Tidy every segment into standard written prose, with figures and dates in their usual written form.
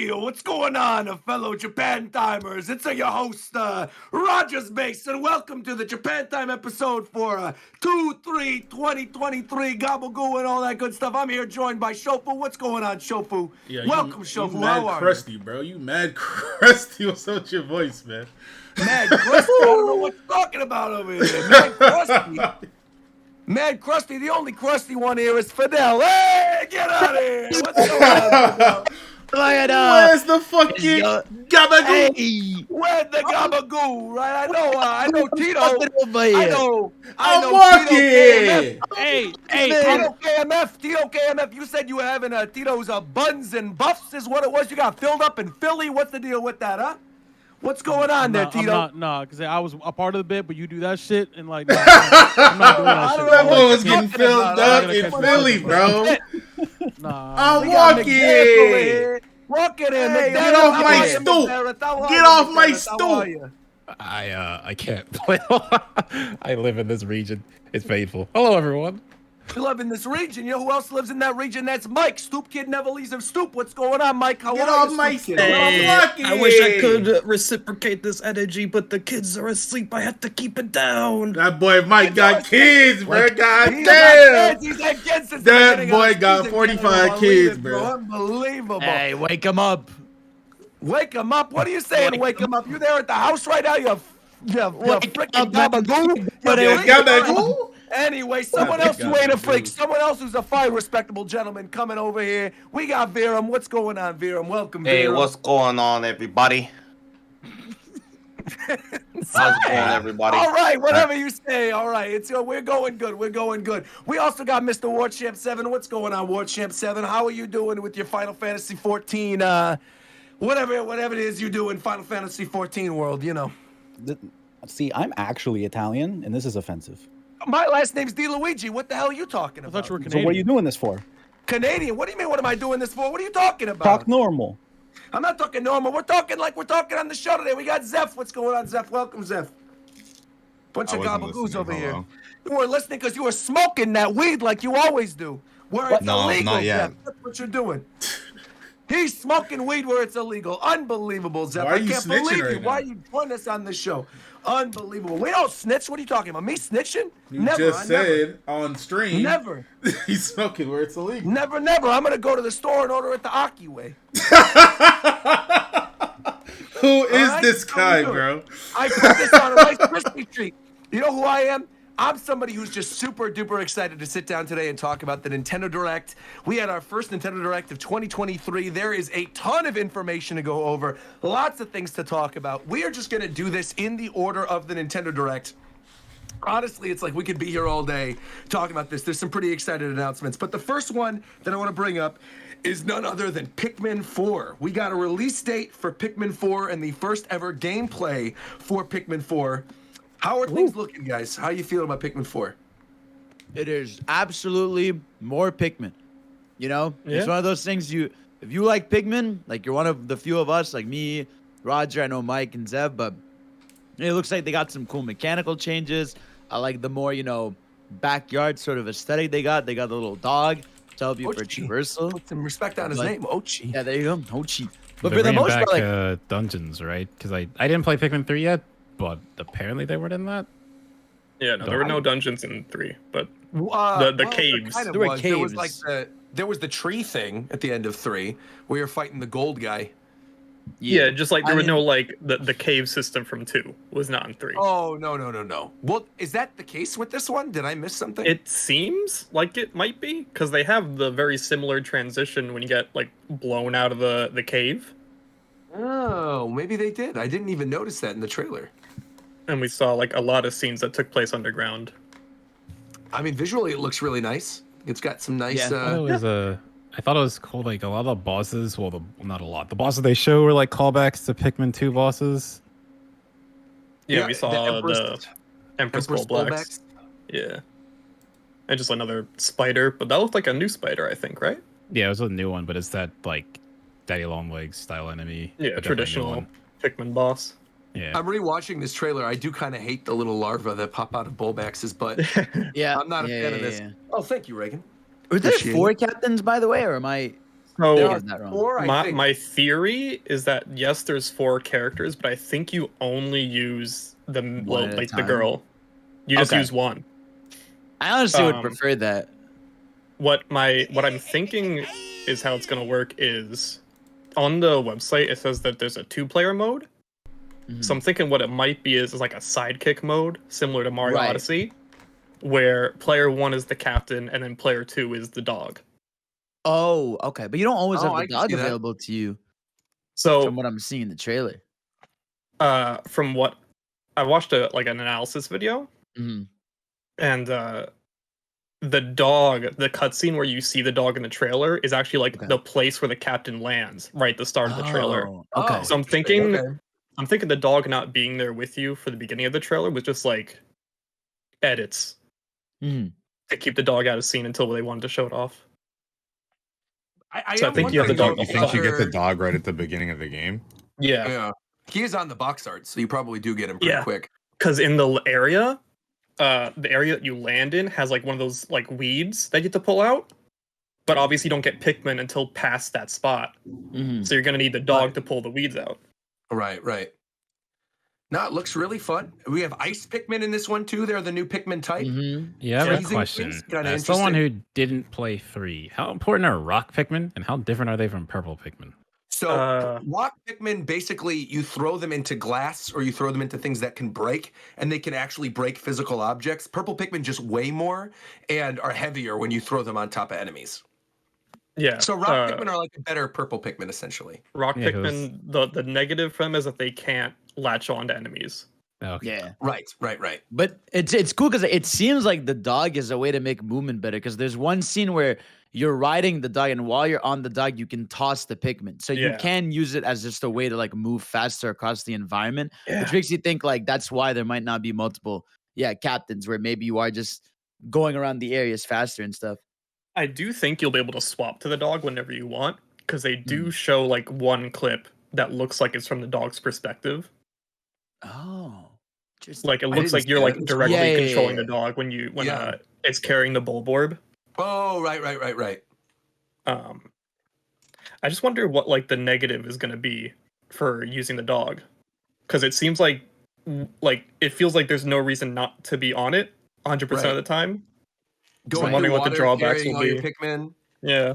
deal? What's going on, fellow Japan timers? It's your host, Rogers Mason. Welcome to the Japan Time episode for 2/3/2023, Gabagoo and all that good stuff. I'm here joined by Shofu. What's going on, Shofu? Yeah, Welcome, you Shofu. mad How are crusty, you? bro. You mad crusty. What's up with your voice, man? Mad Crusty. I don't know what you're talking about over here. Mad Crusty. Mad Crusty. The only crusty one here is Fidel. Hey, get out of here. What's going on, Fidel? Where's the fucking Gabagoo? Hey, Where's the Gabagoo, right? I know Tito. over I here. know I'm Tito walking. KMF. Hey, Tito KMF, you said you were having Tito's buns and buffs is what it was. You got filled up in Philly. What's the deal with that, huh? What's going on there, Tito? Because I was a part of the bit, but you do that shit, and like, nah, I'm not doing that I shit. don't know That what boy you're was getting talking filled about. up I'm in gonna Philly, cut bro. Nah. I'm We got walking. McDaniel over here. Walking in. Hey, McDaniel, get off how my are you, stoop. McDaniel? How are Get you, off my McDaniel? How are stoop. you? I can't play. I live in this region. It's painful. Hello, everyone. You live in this region. You know who else lives in that region? That's Mike. Stoop Kid never leaves him stoop. What's going on, Mike? How Get are off you, my Stoop stoop. Kid? I'm walking. I wish I could reciprocate this energy, but the kids are asleep. I have to keep it down. That boy Mike got kids, bro. God He's damn. He's had kids since That the beginning boy of the got season. 45 Can't even kids, believe it, bro. Unbelievable. Hey, wake them up. Wake him up. What are you saying? Wake him up. You there at the house right now? You freaking up, man. Gabagoo. But You it- freaking- Gabagoo? Anyway, someone else who ain't a freak, someone else who's a fine, respectable gentleman coming over here. We got Viram. What's going on, Viram? Welcome, Viram. Hey, what's going on, everybody? How's it going, everybody? All right, whatever you say. All right, we're going good. We're going good. We also got Mr. Warchamp 7. What's going on, Warchamp 7? How are you doing with your Final Fantasy 14? Whatever it is you do in Final Fantasy 14 world, you know. See, I'm actually Italian, and this is offensive. My last name's DeLuigi. What the hell are you talking I about? thought you were So Canadian. what are you doing this for? Canadian. What do you mean? What am I doing this for? What are you talking about? Talk normal. I'm not talking normal. We're talking like we're talking on the show today. We got Zeph. What's going on, Zeph? Welcome, Zeph. Bunch I of wasn't gabagoos listening, over hold here. on. You weren't listening because you were smoking that weed like you always do. Where it's No, illegal, not yet. Zeph. That's what you're doing. He's smoking weed where it's illegal. Unbelievable, Zeph. Why are I you can't snitching believe you. right now? Why are you putting us on this show? Unbelievable. We don't snitch. What are you talking about? Me snitching? You Never. just I never. said on stream. Never. He's smoking where it's illegal. Never, never. I'm gonna go to the store and order it the Aki way. Who is right, this how we guy, doing? bro? I put this on a Rice Krispie treat. You know who I am? I'm somebody who's just super duper excited to sit down today and talk about the Nintendo Direct. We had our first Nintendo Direct of 2023. There is a ton of information to go over, lots of things to talk about. We are just going to do this in the order of the Nintendo Direct. Honestly, it's like we could be here all day talking about this. There's some pretty excited announcements. But the first one that I want to bring up is none other than Pikmin 4. We got a release date for Pikmin 4 and the first ever gameplay for Pikmin 4. How are things looking, guys? How you feeling about Pikmin 4? It is absolutely more Pikmin. You know, it's Yeah. one of those things. If you like Pikmin, like you're one of the few of us, like me, Roger, I know Mike and Zev, but it looks like they got some cool mechanical changes. I like the more, backyard sort of aesthetic they got. They got the little dog to help you for Ochi. traversal. Put some respect on his But- name, Ochi. Yeah, there you go. Hochi. But They're for the bringing most back part, like, dungeons, right? Because I didn't play Pikmin 3 yet, but apparently they weren't in that. Yeah, no, there were no dungeons in 3, but The the caves. Kind of There were was. There was like caves. there was the tree thing at the end of 3 where you're fighting the gold guy. yeah, just like there I was no mean- like the cave system from 2 was not in 3. Oh, no. Well, is that the case with this one? Did I miss something? It seems like it might be because they have the very similar transition when you get like blown out of the cave, Oh, maybe they did. I didn't even notice that in the trailer. and we saw like a lot of scenes that took place underground. I mean, visually it looks really nice. It's got some nice. Yeah. I thought it was cool. Like a lot of the bosses, not a lot. The bosses they show were like callbacks to Pikmin 2 bosses. Yeah, we saw the Empress Empress Goldblacks. Goldbacks. Yeah, and just another spider, but that looked like a new spider, I think, right? Yeah, it was a new one, but it's that like Daddy Longlegs style enemy. Yeah, but definitely a new traditional one. Pikmin boss. Yeah. I'm rewatching this trailer. I do kind of hate the little larvae that pop out of Bulbax's butt. yeah, I'm not a yeah, fan of yeah, this. yeah. Oh, thank you, Reagan. Were there Appreciate 4 it. captains, by the way, or am I So There Yeah, are that wrong. 4, I my think. my theory is that yes, there's 4 characters, but I think you only use the One at a like the time? girl. You just Okay. use one. I honestly would Um, prefer that. What I'm thinking is how it's gonna work is on the website it says that there's a 2-player mode. Mhm. So I'm thinking what it might be is like a sidekick mode, similar to Mario Right. Odyssey, where player 1 is the captain and then player 2 is the dog. Oh, okay. But you don't always Oh, have I the can dog see that. available to you, So from what I'm seeing in the trailer. from what I watched an analysis video, hmm and the dog, the cutscene where you see the dog in the trailer is actually like Okay. the place where the captain lands right at the start of the trailer. Oh, okay. So I'm interesting. thinking, Okay. I'm thinking the dog not being there with you for the beginning of the trailer was just like edits Mhm. to keep the dog out of scene until they wanted to show it off. So I am think you have the wondering, dog though, You think you get the whether- dog right at the beginning of the game? Yeah, Yeah. He is on the box art, so you probably do get him pretty Yeah. quick. because in the area that you land in has like one of those like weeds that you have to pull out. But obviously, you don't get Pikmin until past that spot. Mhm. So you're gonna need the dog Right. to pull the weeds out. Right, right. No, it looks really fun. We have ice Pikmin in this one too. They're the new Pikmin type. Mhm. Yeah, I have a Freezing question. freeze? Kinda As someone interesting. who didn't play 3, how important are rock Pikmin, and how different are they from purple Pikmin? So rock Pikmin, basically you throw them into glass or you throw them into things that can break, and they can actually break physical objects. Purple Pikmin just weigh more and are heavier when you throw them on top of enemies. Yeah. So rock Pikmin are like a better purple Pikmin, essentially. Rock Yeah, 'cause- Pikmin, the negative for them is that they can't latch on to enemies. Okay. Yeah. Right, right, right. But it's cool because it seems like the dog is a way to make movement better. Because there's one scene where you're riding the dog, and while you're on the dog, you can toss the Pikmin. So you Yeah. can use it as just a way to like move faster across the environment, Yeah. which makes you think like that's why there might not be multiple, captains, where maybe you are just going around the areas faster and stuff. I do think you'll be able to swap to the dog whenever you want, because they Hmm. do show like one clip that looks like it's from the dog's perspective. Oh, interesting. Like it I looks didn't like see you're that. like That's directly cool. Yeah, yeah, controlling yeah. the dog when Yeah. it's carrying the Bulborb. Oh, right, right, right, right. I just wonder what like the negative is going to be for using the dog, because it seems like it feels like there's no reason not to be on it 100% of the time. Go I'm wondering what the drawbacks carrying will all your be. Pikmin. Yeah.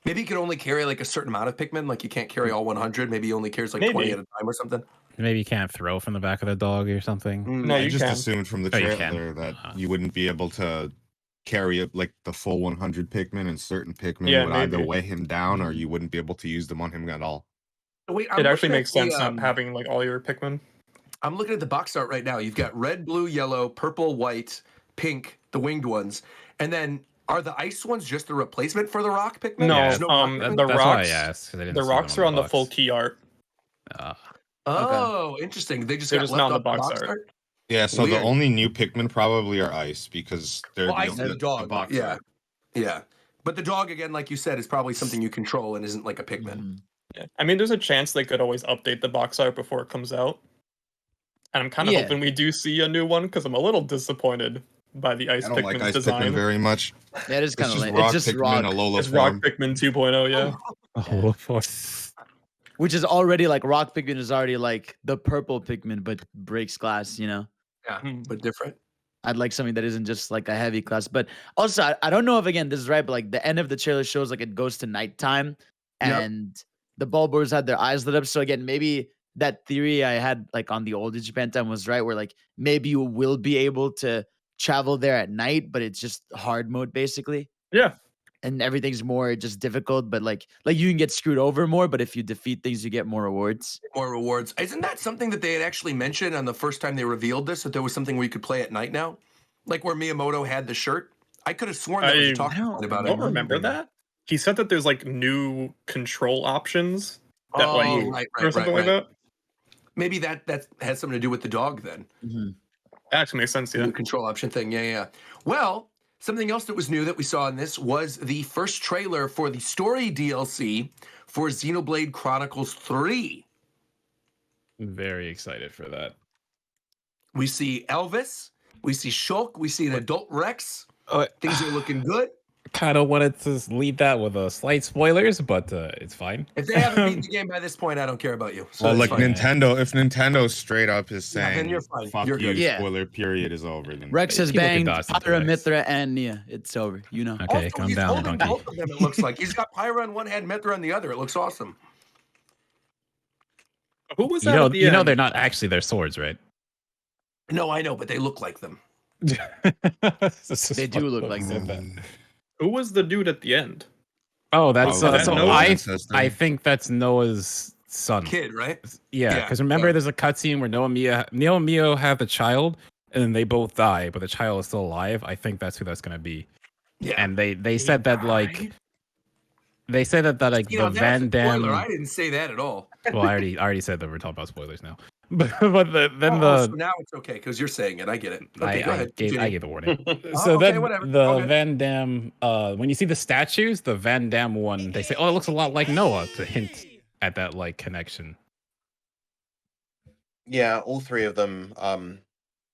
Maybe you can only carry like a certain amount of Pikmin. Like you can't carry all 100. Maybe he only carries like 20 Maybe. at a time or something. Maybe you can't throw from the back of the dog or something. No, I you just can. assumed from the Oh, you trailer can. that Uh-huh. you wouldn't be able to carry up like the full 100 Pikmin, and certain Pikmin Yeah, would either maybe. weigh him down or you wouldn't be able to use them on him at all. Wait, It actually makes looking at sense the, not having like all your Pikmin. I'm looking at the box art right now. You've got red, blue, yellow, purple, white, pink, the winged ones, and then are the ice ones just the replacement for the rock Pikmin? No, There's rock the Pikmin? That's why I rocks. asked. 'Cause I didn't The see them rocks are on the box. full key art. Oh, interesting. They just They're got just left not on the off box art. Yeah, so Weird. the only new Pikmin probably are ice because they're Well, ice and the the dog. box Yeah, art. yeah. But the dog, again, like you said, is probably something you control and isn't like a Pikmin. Mhm. Yeah. I mean, there's a chance they could always update the box art before it comes out. And I'm kind of Yeah. hoping we do see a new one, because I'm a little disappointed by the Ice I don't like Pikmin's ice design. Pikmin very much. That is It's kind of just lame. rock It's just Pikmin, rock, Alola It's Rock form. Pikmin 2.0, yeah. Oh, boy. which is already like rock Pikmin is already like the purple Pikmin, but breaks glass. Yeah, but different. I'd like something that isn't just like a heavy class. But also, I don't know if again this is right, but like the end of the trailer shows like it goes to nighttime, Yep. and the Bulbors had their eyes lit up. So again, maybe that theory I had like on the older Japan time was right, where like maybe you will be able to travel there at night, but it's just hard mode basically, Yeah. and everything's more just difficult. But like you can get screwed over more, but if you defeat things, you get more rewards. More rewards. Isn't that something that they had actually mentioned on the first time they revealed this, that there was something where you could play at night now? Like where Miyamoto had the shirt? I could have sworn that was I talking about I it. don't remember that. He said that there's like new control options that Oh, like right, or right, something right, like right. that. Maybe that has something to do with the dog then. That actually makes sense, yeah. The control option thing. Yeah, yeah. Well, something else that was new that we saw in this was the first trailer for the story DLC for Xenoblade Chronicles 3. I'm very excited for that. We see Elvis, we see Shulk, we see an adult Rex. Oh, Things are looking good. kind of wanted to lead that with a slight spoilers, but it's fine. If they haven't beaten the game by this point, I don't care about you. So Well, that's like fine. Nintendo, if Nintendo straight up is Yeah, then saying, you're fine. "Fuck You're you," good. Yeah. spoiler period is over. Then Rex has He looked at banged Dawson Pyra, today. Mithra, and Nia. It's over. You know. Okay, Also, calm he's down, holding donkey. both of them, it looks like. He's got Pyra in one hand, Mithra in the other. It looks awesome. Who was You that know, at the you know end? they're not actually their swords, right? No, I know, but they look like them. They do look like them. Who was the dude at the end? Oh, that's Oh, that's so Noah's ancestor. I think that's Noah's son. Kid, right? Yeah, Yeah, because remember, yeah. there's a cutscene where Noah and Mio have the child, and then they both die, but the child is still alive. I think that's who that's gonna be. Yeah. And they said that like like You know, the that's Van a Damme. spoiler. I didn't say that at all. Well, I already said that we're talking about spoilers now. But then So now it's okay because you're saying it. I get it. Okay, go I ahead. gave continue. the warning. Oh, So okay, then whatever. the Okay. Van Damme, when you see the statues, the Van Damme one, they say, "Oh, it looks a lot like Noah," to hint at that like connection. Yeah, all three of them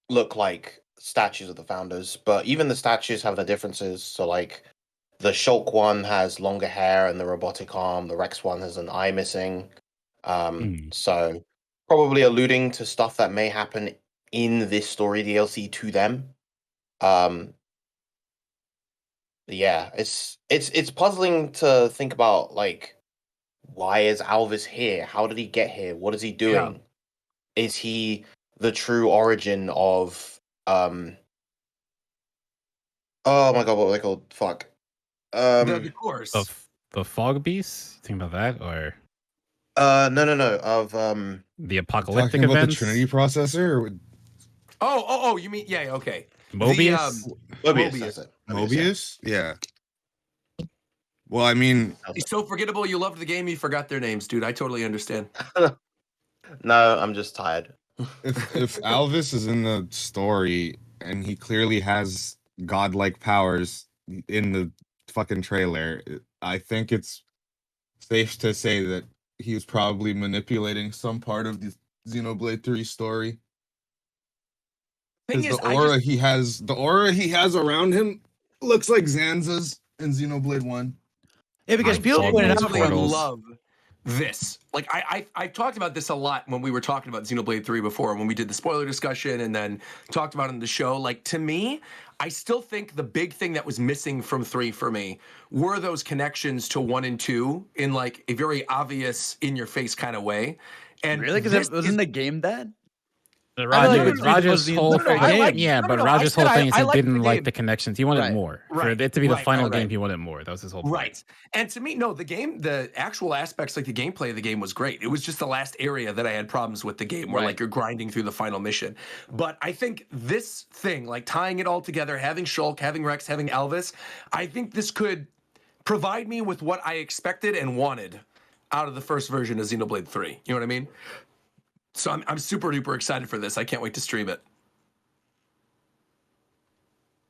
look like statues of the founders, but even the statues have their differences. So like the Shulk one has longer hair and the robotic arm, the Rex one has an eye missing. So probably alluding to stuff that may happen in this story DLC to them. Yeah, it's puzzling to think about, like, why is Alvis here? How did he get here? What is he doing? Is he the true origin of oh my god, what were they called? Fuck. The course. The Fog Beast? You think about that, or no, of the apocalyptic talking about the events? Trinity processor or Oh, you mean yeah, okay. Mobius. Mobius. Mobius. That's it. Mobius? Yeah. Well, I mean, He's so forgettable. You loved the game, you forgot their names, dude. I totally understand. No, I'm just tired. if Alvis is in the story and he clearly has godlike powers in the fucking trailer, I think it's safe to say that he was probably manipulating some part of the Xenoblade 3 story. Thing Because is, the aura he has around him looks like Zanza's in Xenoblade 1. Yeah, because I people saw pointed those out I portals. love this. Like I talked about this a lot when we were talking about Xenoblade 3 before, when we did the spoiler discussion and then talked about it in the show. Like, to me, I still think the big thing that was missing from 3 for me were those connections to 1 and 2 in like a very obvious, in your face kind of way. And really, because this it wasn't is- the game that. Roger's was the whole entire thing, game. yeah, No, but no, I Roger's said whole thing is I he liked the didn't like game. the connections. He wanted Right. more. For Right. it to be the Right. final Right. game, he wanted more. That was his whole point. Right. And to me, no, the actual aspects, like the gameplay of the game was great. It was just the last area that I had problems with the game where Right. like you're grinding through the final mission. But I think this thing, like tying it all together, having Shulk, having Rex, having Alvis, I think this could provide me with what I expected and wanted out of the first version of Xenoblade 3. You know what I mean? So I'm super duper excited for this. I can't wait to stream it.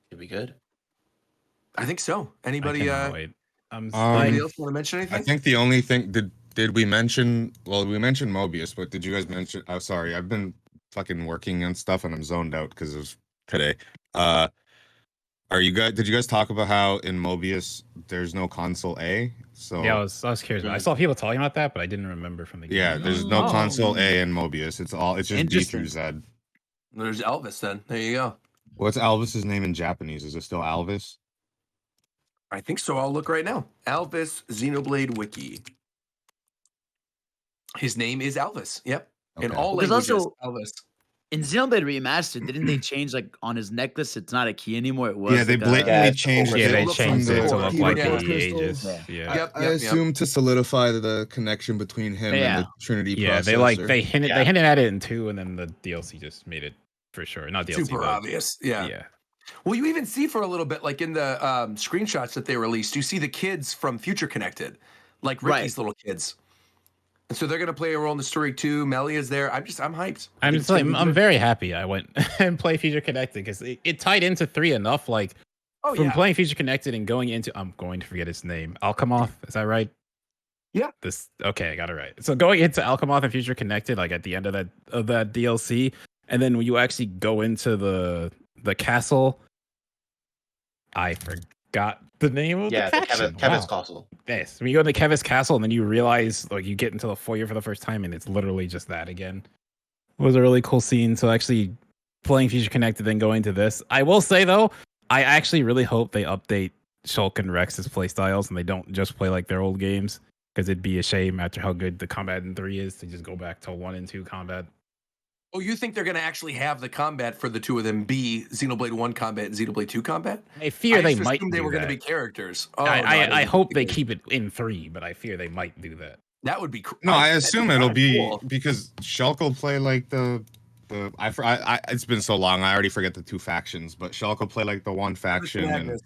Should be good. I think so. I Anybody cannot wait. I'm anybody like, else want to mention anything? I think the only thing did we mention? Well, we mentioned Mobius, but did you guys mention? Oh, sorry, I've been fucking working on stuff and I'm zoned out because of today. Are you guys? Did you guys talk about how in Mobius there's no console A? So yeah, I was curious. I saw people talking about that, but I didn't remember from the game. yeah, there's no Oh. console A in Mobius. It's just B through Z. There's Elvis then. There you go. What's Alvis's name in Japanese? Is it still Alvis? I think so. I'll look right now. Alvis Xenoblade Wiki. His name is Alvis. Yep. In Okay. all Because languages, also- Alvis. In Xenoblade Remastered, didn't they change like on his necklace? It's not a key anymore. It was. Yeah, they like, blatantly Yeah, changed Yeah, it. they looks changed like it to the look core like keyboard the crystals. Aegis. Yeah. Yeah. Yep, I yep, assume to solidify the connection between him Yeah. and the Trinity Yeah, processor. they hinted Yeah. they hinted at it in 2, and then the DLC just made it for sure. Not DLC. Super but- obvious. Yeah. Yeah. Well, you even see for a little bit, like in the screenshots that they released, you see the kids from Future Connected, like Right. Ricky's little kids. And so they're going to play a role in the story too. Melia's there. I'm hyped. I I'm think just like, it's gonna be I'm good. very happy I went and played Future Connected because it tied into 3 enough. Like Oh, from yeah. playing Future Connected and going into, I'm going to forget its name, Alchemoth. Is that right? Yeah. Okay, I got it right. So going into Alchemoth and Future Connected, like at the end of that DLC, and then when you actually go into the castle, forgot the name of Yeah, the the faction. Kevin's Wow. Castle. Yes, when you go to Kevis Castle and then you realize, like, you get into the foyer for the first time and it's literally just that again. It was a really cool scene. So actually playing Future Connected and going to this, I will say though, I actually really hope they update Shulk and Rex's playstyles and they don't just play like their old games, because it'd be a shame after how good the combat in 3 is to just go back to 1 and 2 combat. Oh, you think they're going to actually have the combat for the two of them be Xenoblade 1 combat and Xenoblade 2 combat? I fear I they just might assumed they do were going to that. be characters. Oh, I didn't hope think they keep it in 3, but I fear they might do that. That would be No, I assume it'll be cool. because Shulk will play like the it's been so long I already forget the 2 factions, but Shulk will play like the one faction and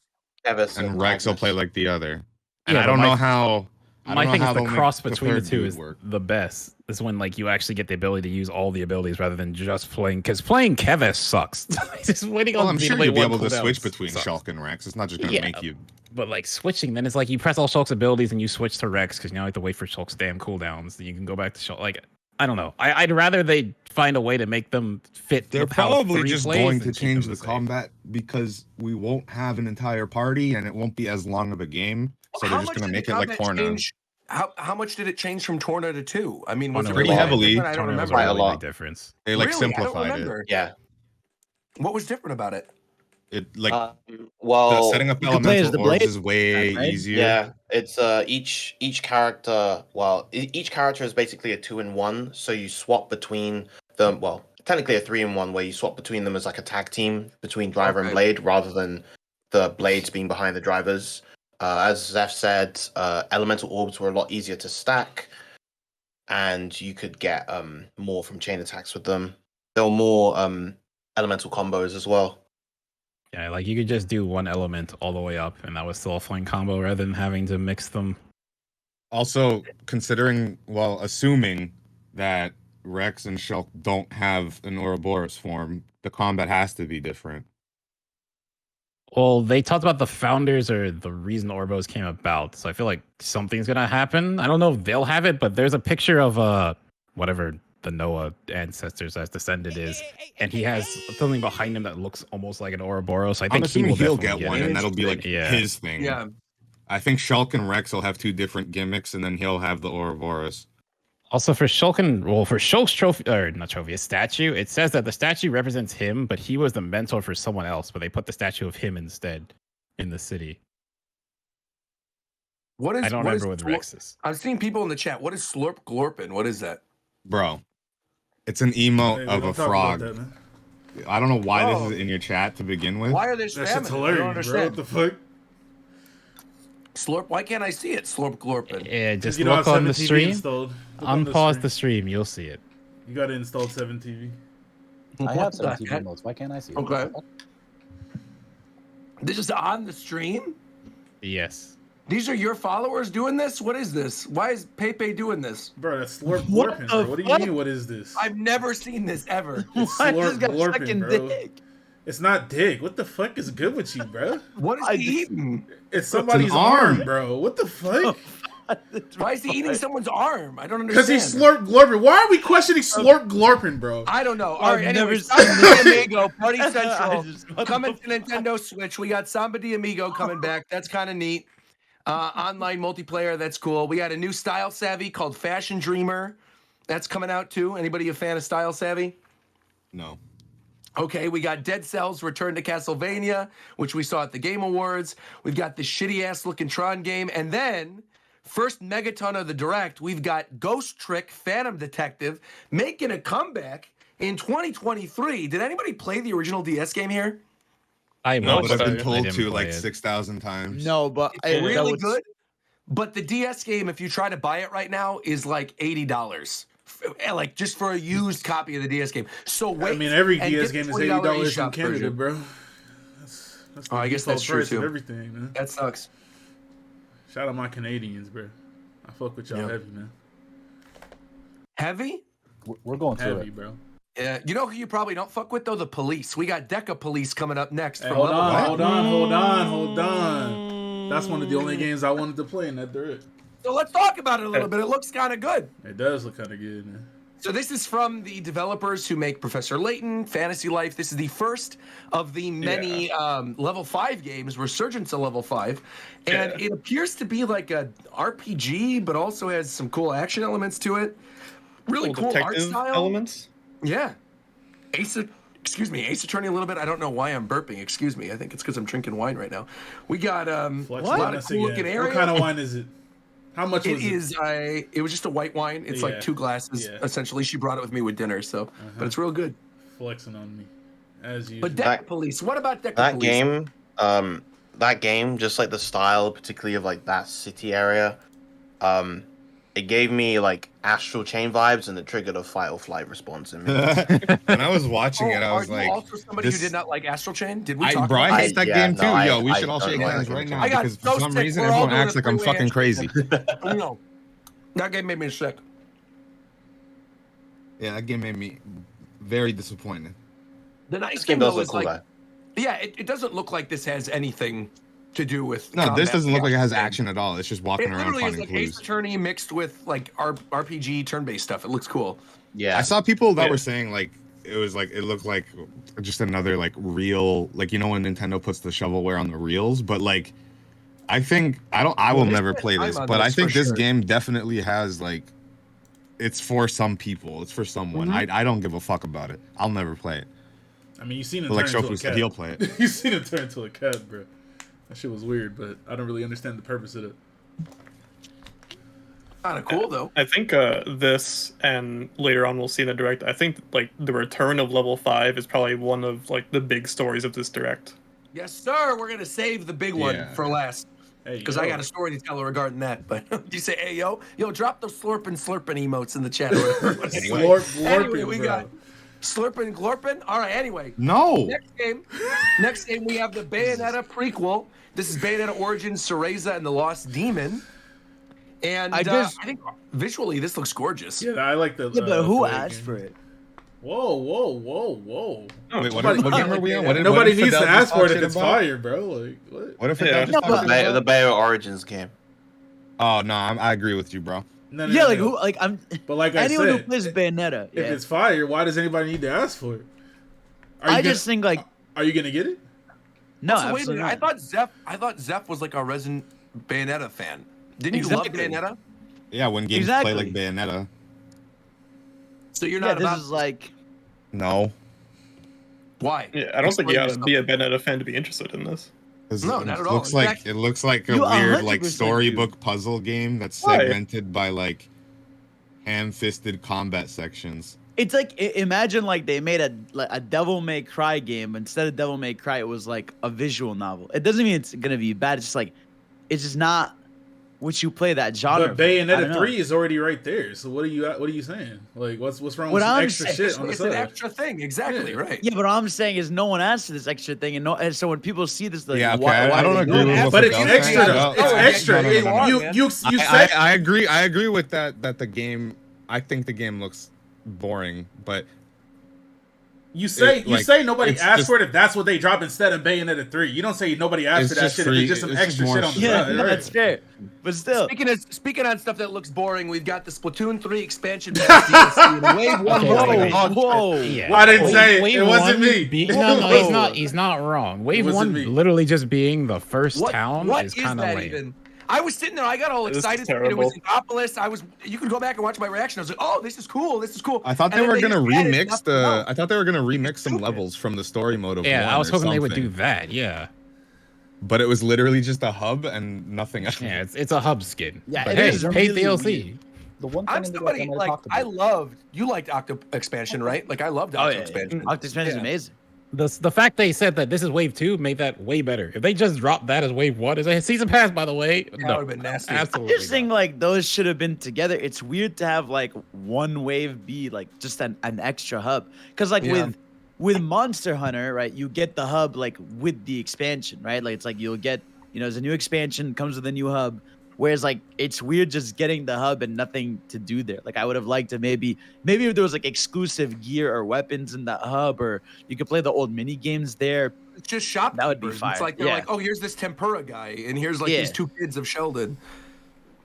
Kevis Rex will Magnus. play like the other. And Yeah, I but don't my- know how. I My don't know thing how is the they'll make cross between the third two dude is work. the best. Is when like you actually get the ability to use all the abilities rather than just playing. Because playing Kevis sucks. Just waiting Well, on I'm sure Xenoblade you'll be 1 able to cooldowns switch between sucks. Shulk and Rex. It's not just gonna Yeah. make you. But like switching, then it's like you press all Shulk's abilities and you switch to Rex because now you have to wait for Shulk's damn cooldowns. Then you can go back to Shulk. Like I don't know. I'd rather they find a way to make them fit. They're with how probably 3 just plays going than to keep change them the same. combat because we won't have an entire party and it won't be as long of a game. So they're How just much gonna did make the it like combat Torna. change? How much did it change from Torna to 2? I mean, was Torna it was Pretty really that heavily. different? I don't Torna was remember. a Quite a really lot. big difference. They like Really? I don't simplified it. remember. Yeah. What was different about it? It like the Well, setting up you can play as elemental the orbs Blade, is way right? easier. yeah, it's each character. Well, each character is basically a 2-in-1, so you swap between them. Well, technically a 3-in-1, where you swap between them as like a tag team between driver and Okay. blade, rather than the blades being behind the drivers. As Zeph said, elemental orbs were a lot easier to stack, and you could get more from chain attacks with them. There were more elemental combos as well. Yeah, like you could just do one element all the way up, and that was still a flank combo rather than having to mix them. Also, considering, well, assuming that Rex and Shulk don't have an Ouroboros form, the combat has to be different. Well, they talked about the founders or the reason Orbos came about, so I feel like something's gonna happen. I don't know if they'll have it, but there's a picture of whatever the Noah ancestors as descended is, and he has something behind him that looks almost like an Ouroboros. I I'm think assuming will he'll definitely get one, it. and that'll be like Yeah. his thing. Yeah. I think Shulk and Rex will have 2 different gimmicks, and then he'll have the Ouroboros. Also for Shulk's trophy, or not trophy, a statue, it says that the statue represents him, but he was the mentor for someone else, but they put the statue of him instead in the city. What is? I don't what is remember with Slurp- Rex's. I'm seeing people in the chat. What is Slurp Glorpin? What is that? Bro, it's an emote Hey, we of don't a talk frog. about that, man. I don't know why Oh. this is in your chat to begin with. Why are they That spamming? shit's it? I don't hilarious, bro. understand. What the fuck? Slurp. Why can't I see it? Slurp Glorpin. Yeah, just You don't look have on the 7TV stream, installed. Look on unpause stream. the stream, you'll see it. You gotta install 7TV. I have What some the TV heck? modes. Why can't I see it? Okay. This is on the stream? Yes. These are your followers doing this? What is this? Why is Pepe doing this? Bro, that's Slurp What Glorpin, the bro. What do you fuck? mean, what is this? I've never seen this ever. It's Why Slurp just got Glorpin, sucking bro. dick? It's not dick. What the fuck is good with you, bro? What is I he just- eating? It's somebody's arm. arm, bro. What the fuck? Why is he eating someone's arm? I don't Because understand. he's Slurp Glorpin. Why are we questioning Slurp Glorpin, bro? I don't know. All I've right, never anyway, seen Samba this. de Amigo, Party I Central, just- what coming the to Nintendo Switch. We got Samba de Amigo coming back. That's kind of neat. Online multiplayer, that's cool. We got a new Style Savvy called Fashion Dreamer. That's coming out too. Anybody a fan of Style Savvy? No. Okay, we got Dead Cells Return to Castlevania, which we saw at the Game Awards. We've got the shitty-ass looking Tron game. And then, first megaton of the Direct, we've got Ghost Trick Phantom Detective making a comeback in 2023. Did anybody play the original DS game here? I No, watched but I've it. been I told didn't to play like it. 6,000 times. No, but It's that really was- good. But the DS game, if you try to buy it right now, is like $80. Like just for a used copy of the DS game. So wait. I mean, every and DS get game the is $20 $80 from eShop Canada, version. bro. That's the Oh, I guess default that's true, price of too. everything, man. That sucks. Shout out my Canadians, bro. I fuck with y'all Yeah. heavy, man. Heavy? We're going through Heavy, it. bro. Yeah, you know who you probably don't fuck with though? The Police. We got Deca Police coming up next. Hey, from hold Level on, Up. hold on. That's one of the only games I wanted to play in that Direct. So let's talk about it a little bit. It looks kind of good. It does look kind of good, man. So this is from the developers who make Professor Layton, Fantasy Life. This is the first of the many level 5 games, Resurgence of Level 5. And it appears to be like a RPG, but also has some cool action elements to it. Really cool art detective style. elements. Yeah. Ace Attorney a little bit. I don't know why I'm burping. Excuse me. I think it's because I'm drinking wine right now. We got a Flex lot on of us cool looking again. areas. What kind of wine is it? How much was it? It was just a white wine. It's like 2 glasses essentially. She brought it with me with dinner, so but it's real good. Flexing on me, as usual. But Deca Police. What about Deca That Police? game, just like the style, particularly of like that city area, it gave me like Astral Chain vibes, and it triggered a fight or flight response in me. When I was watching it, I was are like, you also somebody this- who did not like Astral Chain? Did we I, talk bro, about I that? hate that Yeah, game no, too. Yo, we I should all don't shake like hands that right game now I got because so for some sick, reason we're all everyone doing acts a like I'm three-way fucking crazy. No. That game made me sick. Yeah, that game made me very disappointed. The nice This game thing does though look is cool, like, though. yeah, it doesn't look like this has anything to do with. No, this combat doesn't look like it has action. action at all. It's just walking It around literally is finding like Ace clues. Attorney mixed with like RPG turn-based stuff. It looks cool. Yeah, I saw people that Yeah. were saying like it looked like just another like reel, like you know when Nintendo puts the shovelware on the reels, but like I will they never spent play time this, on but I this think for this sure. game definitely has like it's for some people, it's for someone. I don't give a fuck about it. I'll never play it. I mean, you seen it But like turn into Shofu a said, cat. he'll play it. You seen it turn into a cat, bro. That shit was weird, but I don't really understand the purpose of it. Kind of cool though. I think this and later on we'll see in the direct. I think like the return of level 5 is probably one of like the big stories of this direct. Yes, sir. We're gonna save the big one Yeah. for last Hey, because I yo. got a story to tell regarding that. But do you say, "Hey, yo, drop those slurping emotes in the chat." Anyway, Slurping, we bro. got slurping, glorping. All right. Anyway, No. next game we have the Bayonetta prequel. This is Bayonetta Origins, Cereza and the Lost Demon. And I I just- think visually this looks gorgeous. Yeah, I like the. Yeah, but who Flag asked game. for it? Whoa, whoa, whoa, whoa! Wait, what Nobody- game are we on? What did- Nobody what did needs to Fidel ask just for talk it if shit it's about? fire, bro. Like what? What if Yeah. Fidel just No, talked but- shit about? the Bayo Origins game. Oh no, I agree with you, bro. No, Yeah, like who? Like I'm. But like I Anyone who said, plays Bayonetta. if Yeah. it's fire, why does anybody need to ask for it? Are you I gonna, just think like Are you gonna get it? no. So wait a absolutely minute. not. I thought Zeph was like a resident Bayonetta fan. Didn't you love Exactly. Bayonetta? Yeah, when games Exactly. play like Bayonetta. So you're Yeah, not this about is like. No. why? Yeah, I don't think you Explain gotta yourself. be a Bayonetta fan to be interested in this. 'Cause No, it not at all. looks In like fact, it looks like a you weird like 100% storybook puzzle game that's Why? segmented by like ham-fisted combat sections. It's like imagine like they made a Devil May Cry game, but instead of Devil May Cry, it was like a visual novel. It doesn't mean it's gonna be bad. It's just like it's just not what you play that genre. But for. I don't Bayonetta know. 3 is already right there. So what are you saying? Like what's wrong What with some I'm extra saying- shit on the It's an side? extra thing, exactly Yeah. right. Yeah, but all I'm saying is no one asked for this extra thing, and so when people see this, like, Yeah, okay, why I don't they agree do with it? what But it's Fidel extra. said. Though. No, It's no, extra. no, no, no, no. You I said I agree with that the game I think the game looks boring, but you say nobody it's asked just- for it if that's what they drop instead of Bayonetta 3. You don't say nobody asked It's for that just shit free- if it's just some it's just extra more shit on the shit. Yeah, side. no, right? that's fair. But still, Speaking on stuff that looks boring, we've got the Splatoon 3 expansion pack DLC and Wave 1 Okay, was wait, like wait. dog shit. whoa. Yeah. I didn't say it. Wave It wasn't one me. No, Whoa. he's not wrong. Wave wasn't one me. literally just being the first town What is is kind of that lame. even? I was sitting there, I got all This is excited. And it was terrible. Inkopolis. You can go back and watch my reaction. I was like, oh, this is cool. This is cool. I thought And they then were gonna just added remix nothing else. I thought they were gonna remix some Stupid. levels from the story mode of Yeah, one I was or hoping they would do something. that. Yeah, But it was literally just a hub and nothing else. yeah, it's a hub skin. Yeah, but it hey, is pay really DLC. weird. The one thing I'm in the direct somebody I'm gonna like talk I you liked Octo Expansion, right? Like I loved oh Octo yeah, Expansion. Octo Expansion is Yeah. amazing. The fact they said that this is Wave 2 made that way better. If they just dropped that as Wave 1, is a season pass, by the way. That No, would've been nasty. I absolutely. just think like those should have been together. It's weird to have like one wave be like just an extra hub, because like Yeah. with Monster Hunter, right? You get the hub like with the expansion, right? Like it's like you'll get there's a new expansion comes with a new hub. Whereas like it's weird just getting the hub and nothing to do there. Like I would have liked to maybe if there was like exclusive gear or weapons in that hub, or you could play the old mini games there. It's just shop. That would be keepers. fire. It's like they're Yeah. like, oh, here's this tempura guy, and here's like Yeah. these two kids of Sheldon.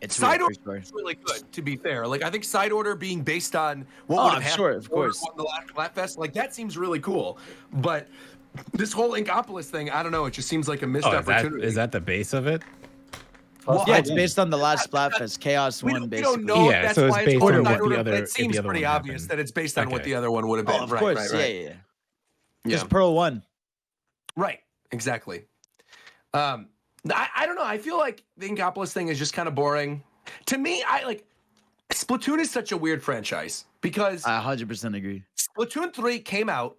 It's Side weird, order for sure. is really good, to be fair. Like, I think side order being based on what Oh, would I'm have sure, happened of course. on the last Splatfest, like that seems really cool. But this whole Inkopolis thing, I don't know. It just seems like a missed Oh, opportunity. is that the base of it? Well, Yeah, I- it's based on the last Splatfest. Chaos we won, don't basically. know. Yeah, That's so it's why based called on side what order, the but other- it seems the other pretty one obvious happened. that it's based on what Okay. the other one would have been. Oh, of right, course. right, right. Yeah. Because Yeah. Pearl won. Right. Exactly. I don't know. I feel like the Inkopolis thing is just kind of boring. To me, Splatoon is such a weird franchise because I 100% agree. Splatoon 3 came out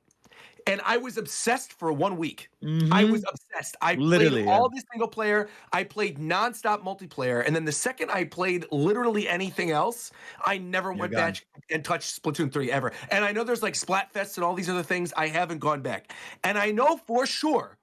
and I was obsessed for 1 week. I Mhm. was obsessed. I Literally, played all the single player. I played nonstop multiplayer. And then the second I played literally anything else, I never went gone. back and touched Splatoon 3 ever. And I know there's like Splatfests and all these other things. I haven't gone back. And I know for sure,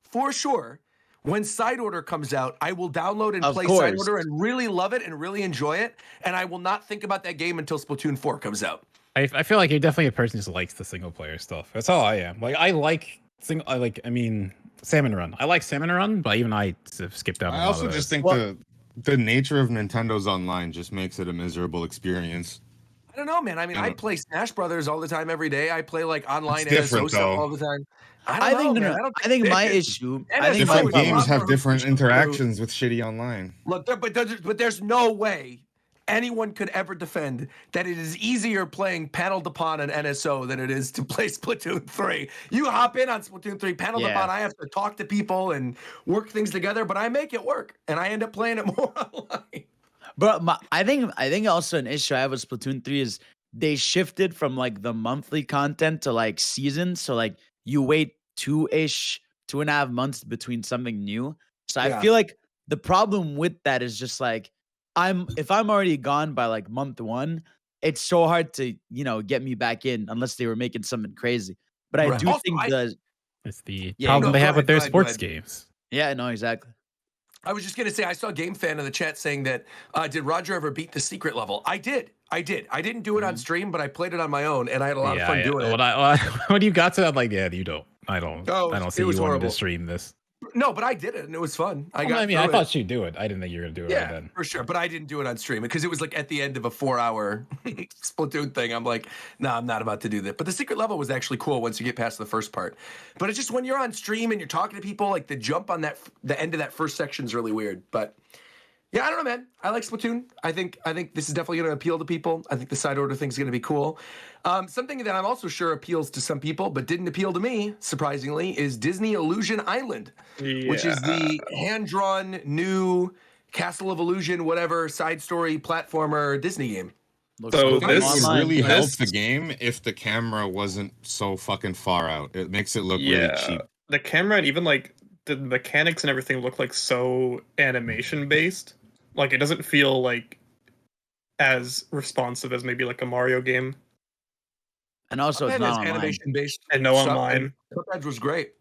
when Side Order comes out, I will download and Of play course. Side Order and really love it and really enjoy it. And I will not think about that game until Splatoon 4 comes out. I feel like you're definitely a person who just likes the single player stuff. That's all I am. Like I like Salmon Run. I like Salmon Run, but even I have skipped out. I also just think the nature of Nintendo's online just makes it a miserable experience. I don't know, man. I mean, I play Smash Brothers all the time, every day. I play like online It's different, NSO stuff though. all the time. I don't think know, no, man. no, don't I think my it- issue. NSO I think is my a Different lot games have more different efficient to do. interactions with shitty online. Look, but there's no way anyone could ever defend that it is easier playing Panel de Pon and NSO than it is to play Splatoon 3. You hop in on Splatoon 3, Panel de Yeah. Pon, I have to talk to people and work things together, but I make it work, and I end up playing it more online. But I think also an issue I have with Splatoon 3 is they shifted from like the monthly content to like seasons. So like you wait 2.5 months between something new. So Yeah. I feel like the problem with that is just like if I'm already gone by like month 1, it's so hard to, get me back in unless they were making something crazy. But I Right. do Also, think it's the Yeah, problem no, they go have with ahead, their go ahead, sports go games. yeah, no, exactly. I was just gonna say I saw Game Fan in the chat saying that did Roger ever beat the secret level? I did. I didn't do it on stream, but I played it on my own, and I had a lot of fun doing it. When you got to that, like, yeah, you don't. I don't. Oh, I don't see it you was wanting horrible. to stream this. No, but I did it, and it was fun. I I through thought it. she'd do it. I didn't think you were gonna do it right Yeah, then. for sure. But I didn't do it on stream because it was like at the end of a 4-hour Splatoon thing. I'm like, no, I'm not about to do that. But the secret level was actually cool once you get past the first part. But it's just when you're on stream and you're talking to people, like the jump on the end of that first section is really weird. But yeah, I don't know, man. I like Splatoon. I think this is definitely going to appeal to people. I think the side order thing is going to be cool. Something that I'm also sure appeals to some people, but didn't appeal to me, surprisingly, is Disney Illusion Island, which is the hand-drawn new Castle of Illusion, whatever, side story platformer Disney game. Looks So cool. I think it this- would really help this- the game if the camera wasn't so fucking far out. It makes it look really cheap. The camera and even like the mechanics and everything look like so animation based. Like it doesn't feel like as responsive as maybe like a Mario game. And also it's Cuphead not has online. animation-based And no stuff, online. and Cuphead was great.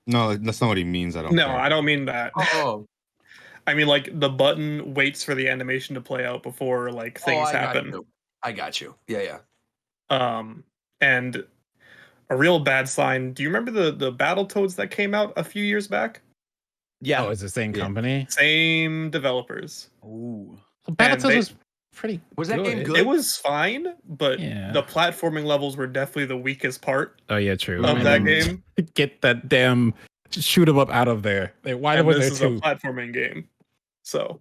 No, that's not what he means. I don't. No, think. I don't mean that. Oh, I mean like the button waits for the animation to play out before like things happen. I got you. Yeah. And a real bad sign. Do you remember the Battletoads that came out a few years back? Yeah. Oh, it's the same Yeah. company. Same developers. Ooh. Well, And Battletoads they- was pretty. Was that game good? It was fine, but Yeah. the platforming levels were definitely the weakest part Oh yeah, true. of And that then game. Get that damn shoot 'em up out of there. Why And was this there is two? a platforming game. So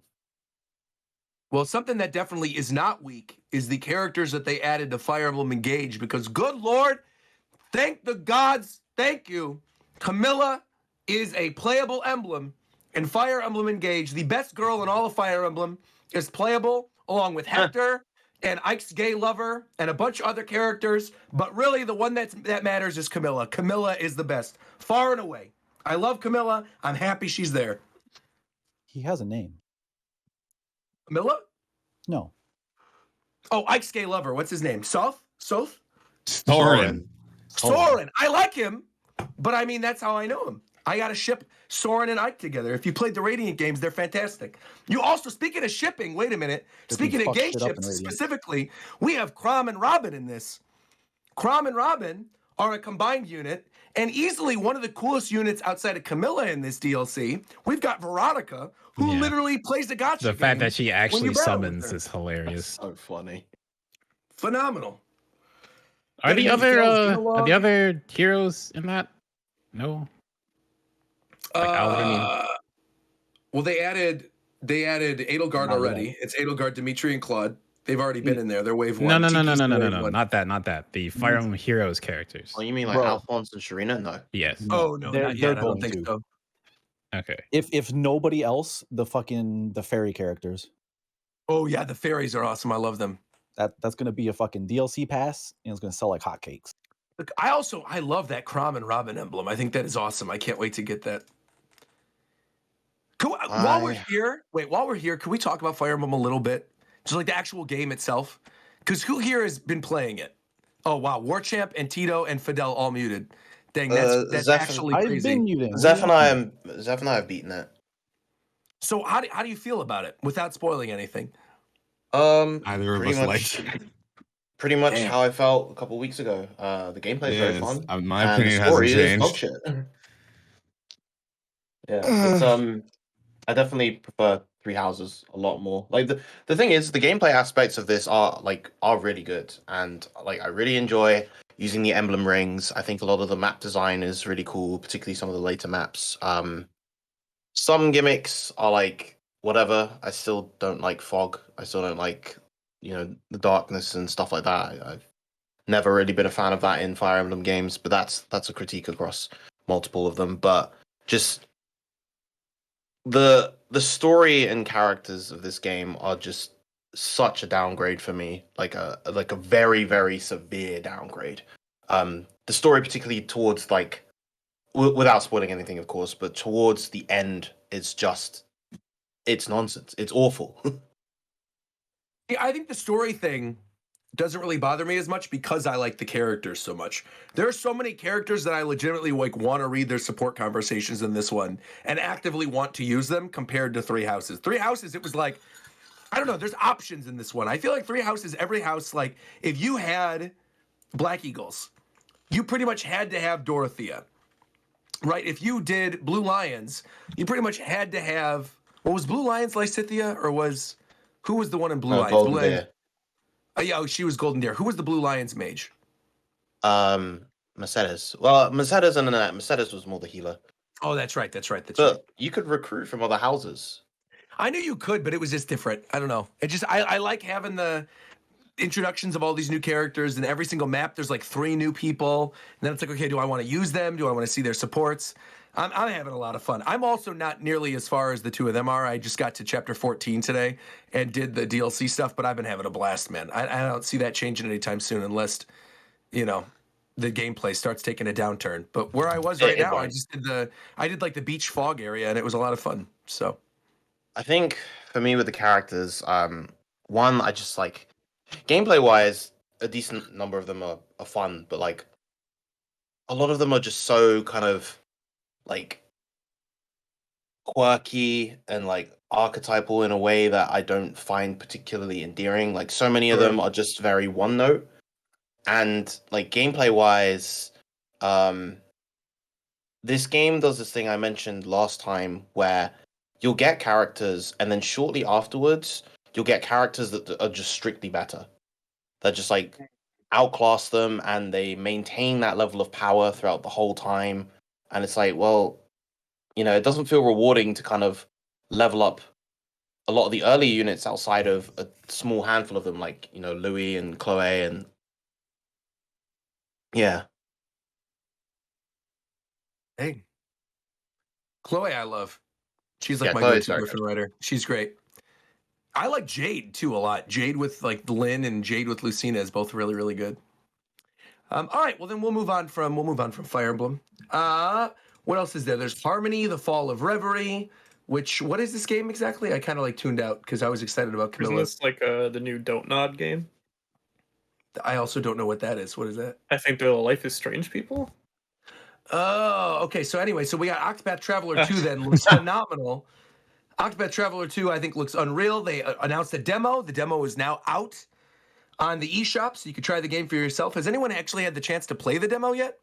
Well, something that definitely is not weak is the characters that they added to Fire Emblem Engage, because good Lord, thank the gods, thank you. Camilla is a playable emblem in Fire Emblem Engage. The best girl in all of Fire Emblem is playable, along with Hector and Ike's gay lover and a bunch of other characters. But really, the one that matters is Camilla. Camilla is the best, far and away. I love Camilla. I'm happy she's there. He has a name. Camilla? No. Oh, Ike's gay lover. What's his name? Soth? Soren. Soren. I like him, but I mean, that's how I know him. I got to ship Soren and Ike together. If you played the Radiant games, they're fantastic. You also, speaking of shipping, wait a minute. Doesn't Speaking of fuck gay shit up in ships Radiant. specifically, we have Crom and Robin in this. Crom and Robin are a combined unit, and easily one of the coolest units outside of Camilla in this DLC. We've got Veronica, who Yeah. literally plays a gotcha The fact game that she when actually you battle with summons her. is hilarious. So funny. Phenomenal. Are the Getting other Miguel's are dialogue. the other heroes in that? No. Like Alvin. Well, they added Edelgard Not already. yet. It's Edelgard, Dimitri, and Claude. They've already been in there. They're wave No, one. no, no, no, Tiki's no, in no, no, wave no. one. Not that. The Fire Emblem Heroes characters. Oh, you mean like Bro. Alphonse and Sharina? No. Yes. Oh no, They're- not they're yet. I don't going think to. so. Okay. If nobody else, the fairy characters. Oh yeah, the fairies are awesome. I love them. That's gonna be a fucking DLC pass, and it's gonna sell like hotcakes. Look, I love that Crom and Robin emblem. I think that is awesome. I can't wait to get that. While we're here, can we talk about Fire Emblem a little bit? Just like the actual game itself. Because who here has been playing it? Oh wow, Warchamp and Tito and Fidel all muted. Dang, that's Zeph- actually I've crazy. been muting. Zeph and I have beaten it. So how do you feel about it without spoiling anything? Either of Pretty us much, like. pretty much Damn. how I felt a couple weeks ago. The gameplay is very fun. My and opinion the story hasn't is dog changed. shit. Yeah, it's I definitely prefer Three Houses a lot more. Like the thing is, the gameplay aspects of this are really good, and like I really enjoy using the emblem rings. I think a lot of the map design is really cool, particularly some of the later maps. Some gimmicks are like whatever. I still don't like fog. I still don't like the darkness and stuff like that. I've never really been a fan of that in Fire Emblem games, but that's a critique across multiple of them. But just the story and characters of this game are just such a downgrade for me, like a very, very severe downgrade. The story, particularly towards without spoiling anything, of course, but towards the end, it's nonsense. It's awful. Yeah, I think the story thing doesn't really bother me as much because I like the characters so much. There are so many characters that I legitimately want to read their support conversations in this one and actively want to use them compared to Three Houses. Three Houses, it was like, I don't know, there's options in this one. I feel like Three Houses, every house, like if you had Black Eagles, you pretty much had to have Dorothea, right? If you did Blue Lions, you pretty much had to have, what was Blue Lions Lysithea, or who was the one in Blue Lions? Golden Blue Deer. Lions. Oh, she was Golden Deer. Who was the Blue Lions mage? Mercedes. Well, Mercedes and Mercedes was more the healer. Oh, that's right. But you could recruit from other houses. I knew you could, but it was just different. I don't know. I like having the introductions of all these new characters, and every single map there's like 3 new people. And then it's like, okay, do I want to use them? Do I want to see their supports? I'm having a lot of fun. I'm also not nearly as far as the two of them are. I just got to chapter 14 today and did the DLC stuff, but I've been having a blast, man. I don't see that changing anytime soon unless, the gameplay starts taking a downturn. But where I was right now, I did like the beach fog area, and it was a lot of fun. So I think for me with the characters, one, I just like gameplay wise, a decent number of them are fun, but like a lot of them are just so kind of like quirky and like archetypal in a way that I don't find particularly endearing. Like so many of them are just very one note. And like gameplay wise, this game does this thing I mentioned last time where you'll get characters and then shortly afterwards you'll get characters that are just strictly better. That just like outclass them and they maintain that level of power throughout the whole time. And it's like, well, it doesn't feel rewarding to kind of level up a lot of the early units outside of a small handful of them, like, Louis and Chloe and yeah. hey, Chloe, I love. She's like Yeah, my Chloe's go-to very boyfriend writer. She's great. I like Jade too a lot. Jade with like Lynn and Jade with Lucina is both really, really good. All right, well then we'll move on from Fire Emblem. What else is there? There's Harmony, The Fall of Reverie. What is this game exactly? I kind of like tuned out because I was excited about Isn't Camilla. this like the new Don't Nod game? I also don't know what that is. What is that? I think they're the Life is Strange people. Oh, okay. So anyway, we got Octopath Traveler 2 then looks phenomenal. Octopath Traveler 2, I think, looks unreal. They announced a demo. The demo is now out. on the eShop, so you can try the game for yourself. Has anyone actually had the chance to play the demo yet?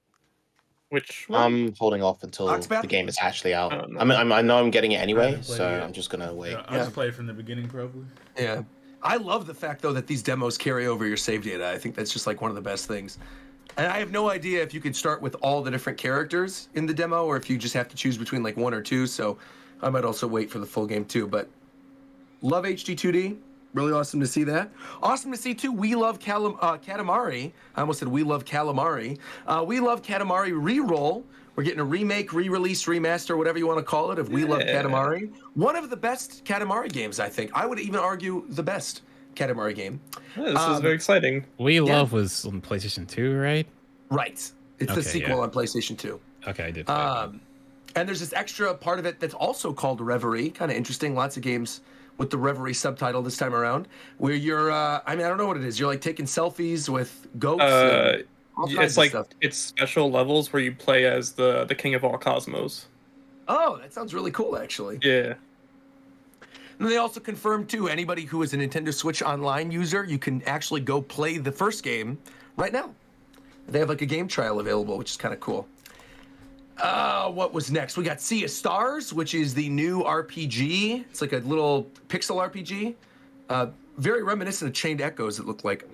Which one? I'm holding off until Oxpath? the game is actually out. Oh, no. I know I'm getting it anyway, haven't played so it yet. I'm just gonna wait. I'll just play it from the beginning, probably. Yeah. I love the fact, though, that these demos carry over your save data. I think that's just like one of the best things. And I have no idea if you can start with all the different characters in the demo or if you just have to choose between like one or two. So I might also wait for the full game too. But love HD2D. Really awesome to see that. Awesome to see too. We love Katamari. I almost said we love calamari. We love Katamari Reroll. We're getting a remake, re-release, remaster, whatever you want to call it, of We Love Yeah. Katamari. One of the best Katamari games, I think. I would even argue the best Katamari game. Yeah, this is very exciting. We Love was on PlayStation 2, right? Right. It's the Okay, sequel yeah. on PlayStation 2. Okay, I did. play that. And there's this extra part of it that's also called Reverie. Kind of interesting. Lots of games with the Reverie subtitle this time around, where you're, I don't know what it is. You're like taking selfies with goats and all kinds It's of like stuff. it's special levels where you play as the king of all cosmos. Oh, that sounds really cool, actually. Yeah. And they also confirmed, too, anybody who is a Nintendo Switch Online user, you can actually go play the first game right now. They have like a game trial available, which is kind of cool. What was next? We got Sea of Stars, which is the new RPG. It's like a little pixel RPG. Very reminiscent of Chained Echoes, it looked like.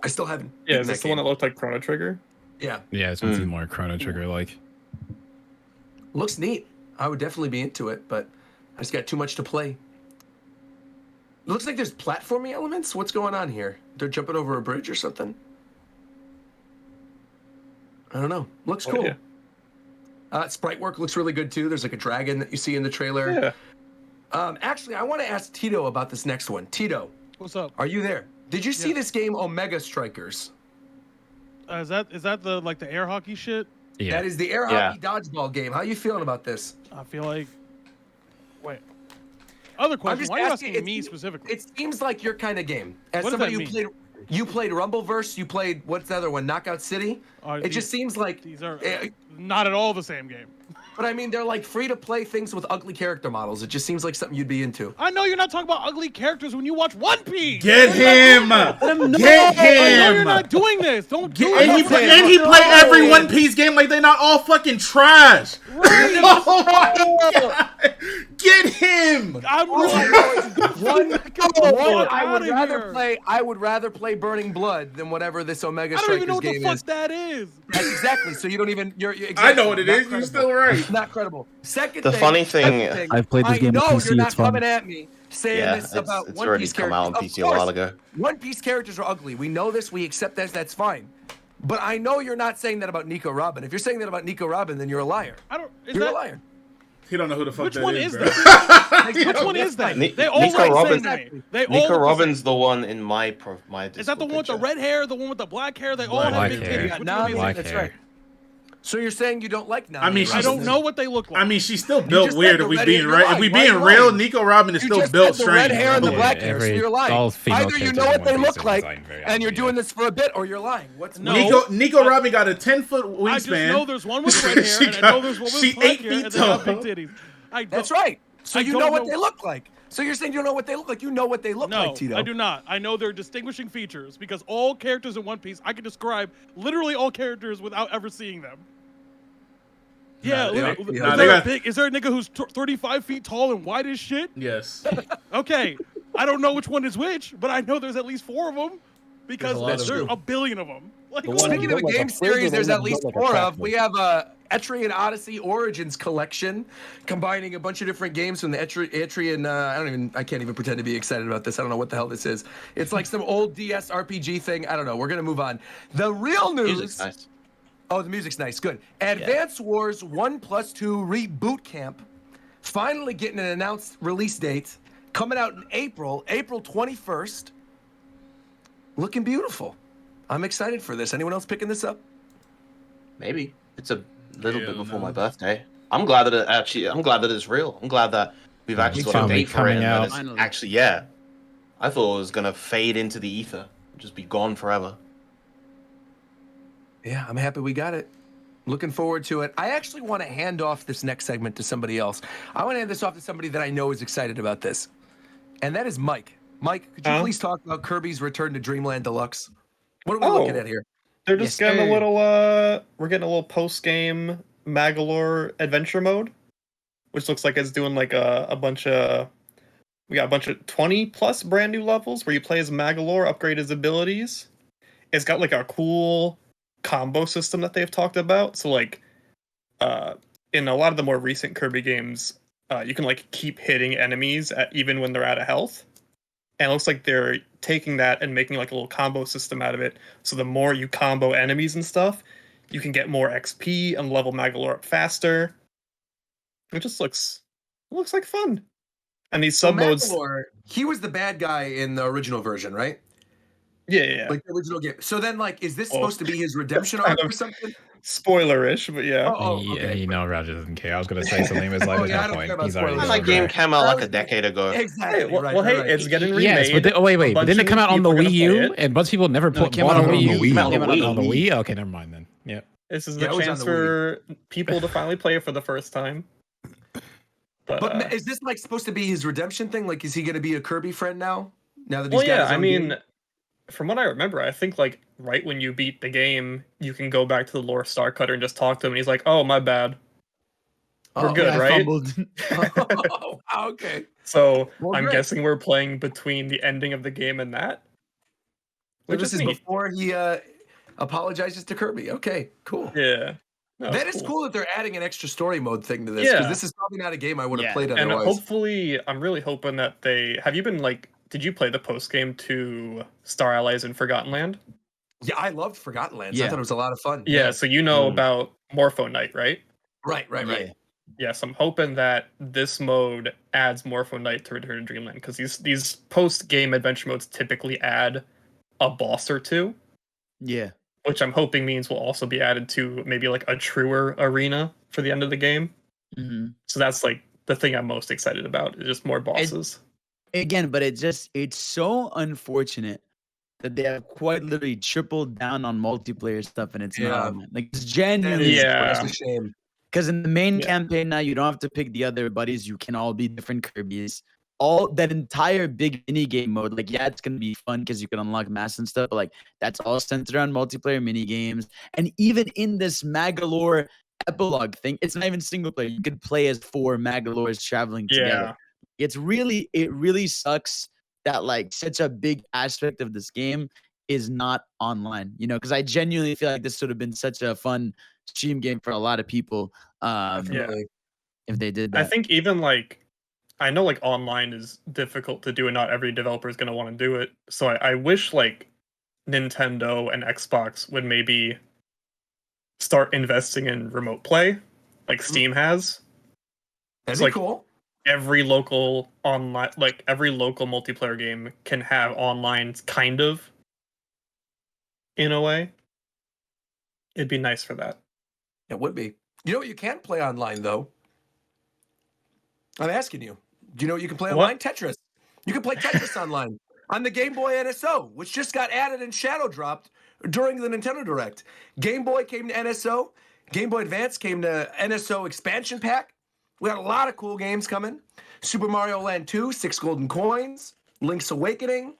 I still haven't. Yeah, beaten is this that the one game. that looked like Chrono Trigger? Yeah, Yeah, it's meant to be more Chrono Trigger like. looks neat. I would definitely be into it, but I just got too much to play. It looks like there's platforming elements. What's going on here? They're jumping over a bridge or something? I don't know. Looks No cool. idea. Sprite work looks really good too. There's like a dragon that you see in the trailer. Yeah. Actually, I want to ask Tito about this next one. Tito, What's up? are you there? Did you see Yeah. this game Omega Strikers? Is that the like the air hockey shit? Yeah. That is the air Yeah. hockey dodgeball game. How you feeling about this? I feel like. Wait. Other question. just Why are you asking, asking me it's- specifically? It seems like your kind of game. As What does somebody that who played, you played Rumbleverse. You played what's the other one? Knockout City. It just seems like. These are eh, not at all the same game. But I mean, they're like free to play things with ugly character models. It just seems like something you'd be into. I know you're not talking about ugly characters when you watch One Piece. Get him! Get I know you're him! not doing this. Don't do And he it. play, and he play every One Piece game like they not all fucking trash. Oh my god! Get him! I'm All I really. know is one, I would outta rather here. play. I would rather play Burning Blood than whatever this Omega I don't Strikers even know what the game fuck is. that is. That's exactly. So you don't even. You're exactly, I know what it not is. You're credible. still right. Not credible. Second The thing, funny second thing- I've played this I game on know PC, you're not it's fun. coming at me saying Yeah, this it's, about it's One already Piece come characters. out on Of PC a while course, ago. One Piece characters are ugly. We know this. We accept this. That's fine. But I know you're not saying that about Nico Robin. If you're saying that about Nico Robin, then you're a liar. I don't. Is You're a that liar. He don't know who the fuck which that one is, is bro. that? Which one is that? Ni- They all Nico look the Robin- same to me. They all Nico look the Robin's same. the one in my my. Is that the one with the red hair? The one with the black hair? They all Black have hair. big titties. Yeah, Which Nami, one is Black it? that's hair. right. So you're saying you don't like Nami? I mean, I she's- don't know what they look like. I mean, she's still built just weird. said If we the being red- right, you're if we lying. being Why are you real, lying? Nico Robin is You still just built said the red strange. hair and the bro. black hair, so every- you're lying. all female Either you know characters what in they One Piece look are like, designed very and you're oddly, doing yeah. this for a bit, or you're lying. What's No. Nico Robin got a 10-foot wingspan. I just know there's one with red hair, She and I got- know there's one with she black 8 hair, feet and they got tall. big titties. I That's don't- right. So I you don't know what know- they look like. So you're saying you know what they look like. You know what they look No, like, Tito. I do not. I know their distinguishing features because all characters in One Piece, I can describe literally all characters without ever seeing them. Yeah, they look, got- is, nah, there they a got- big, is there a nigga who's 35 feet tall and white as shit? Yes. Okay, I don't know which one is which, but I know there's at least 4 of them because There's a lot there's of them. a billion of them. Like, The what- one- Speaking of a Built like game a fridge, series, or there's they at least built like a 4 of. tractor? We have Etrian Odyssey Origins collection, combining a bunch of different games from the Etrian. I can't even pretend to be excited about this. I don't know what the hell this is. It's like some old DS RPG thing. I don't know. We're gonna move on. The real news. Music's nice. Oh, the music's nice. Good. Advance Wars 1+2 Reboot Camp finally getting an announced release date, coming out in April 21st. Looking beautiful. I'm excited for this. Anyone else picking this up? Maybe it's a little Hell bit before no. my birthday. I'm glad that I'm glad that it's real. I'm glad that we've Yeah, actually it's got a finally date for it. coming And that out. it's Finally. actually, yeah. I thought it was gonna fade into the ether, just be gone forever. Yeah, I'm happy we got it. Looking forward to it. I actually want to hand off this next segment to somebody else. I want to hand this off to somebody that I know is excited about this. And that is Mike. Mike, could you Huh? please talk about Kirby's Return to Dreamland Deluxe? What are we looking at here? They're just Yes, getting a sir. little we're getting a little post-game Magalore adventure mode, which looks like it's doing like a bunch of we got a bunch of 20 plus brand new levels where you play as Magalore, upgrade his abilities. It's got like a cool combo system that they've talked about. So like in a lot of the more recent Kirby games, you can like keep hitting enemies even when they're out of health. And it looks like they're taking that and making like a little combo system out of it. So the more you combo enemies and stuff, you can get more XP and level Magalore up faster. It just looks like fun. And these sub modes, Magalore, he was the bad guy in the original version, right? yeah. Like the original game. So then, like, is this Oh. supposed to be his redemption Kind arc or of something? spoiler-ish, but yeah. Oh, Yeah, okay. you know, Roger doesn't care. I was gonna say something, but it's like, Oh, there's yeah, I no don't point. care about He's already spoilers. And that game over. came out like a decade ago. Exactly. Hey, well, right, hey, right. it's getting it. remade. Yes, but wait, A but bunch didn't it of come out new on the people are Wii gonna U? play it. And a bunch of people never No, it put came bought out it on on the the Wii U. Wii. It came out on On the the Wii? Okay, never mind then. Yeah. This is Yeah, the it was on chance the for people to finally play it for the first time. But is this like supposed to be his redemption thing? Like, is he going to be a Kirby friend now? Now that he's well, got yeah, his I own mean, game? from what I remember, I think like right when you beat the game, you can go back to the Lore Star Cutter and just talk to him, and he's like, "Oh, my bad." We're Oh, good, I right? fumbled. Oh, wow, okay. So Well, I'm great. guessing we're playing between the ending of the game and that. So Which this is is neat. before he apologizes to Kirby. Okay, cool. Yeah. No, That it's is cool that they're adding an extra story mode thing to this because Yeah. this is probably not a game I would have Yeah. played And otherwise. hopefully, I'm really hoping that they have you been like. Did you play the post game to Star Allies in Forgotten Land? Yeah, I loved Forgotten Lands. I Yeah. thought it was a lot of fun. Yeah, so you know Mm. about Morpho Knight, right? Right. Yeah. Yes, I'm hoping that this mode adds Morpho Knight to Return to Dreamland because these post game adventure modes typically add a boss or two, Yeah. which I'm hoping means will also be added to maybe like a truer arena for the end of the game. hmm So that's like the thing I'm most excited about is just more bosses. Again, but it's so unfortunate that they have quite literally tripled down on multiplayer stuff and it's Yeah. not online. Like it's That genuinely is Yeah. that's a shame. because in the main Yeah. campaign now you don't have to pick the other buddies. You can all be different Kirby's. All that entire big mini game mode, like yeah, it's gonna be fun because you can unlock masks and stuff, but like that's all centered around multiplayer mini games. And even in this Magalore epilogue thing, it's not even single player. You could play as 4 Magalores traveling together. It really sucks that like such a big aspect of this game is not online, you know, because I genuinely feel like this would have been such a fun stream game for a lot of people Definitely. if they did I that. think even like I know like online is difficult to do and not every developer is going to want to do it. So I wish like Nintendo and Xbox would maybe start investing in remote play like Steam has. That'd It's be like- cool. Every local online like every local multiplayer game can have online kind of in a way. It'd be nice for that. It would be. You know what you can play online though? I'm asking you. Do you know what you can play What? online? Tetris. You can play Tetris online on the Game Boy NSO, which just got added and shadow dropped during the Nintendo Direct. Game Boy came to NSO. Game Boy Advance came to NSO expansion pack. We got a lot of cool games coming. Super Mario Land 2, 6 Golden Coins, Link's Awakening,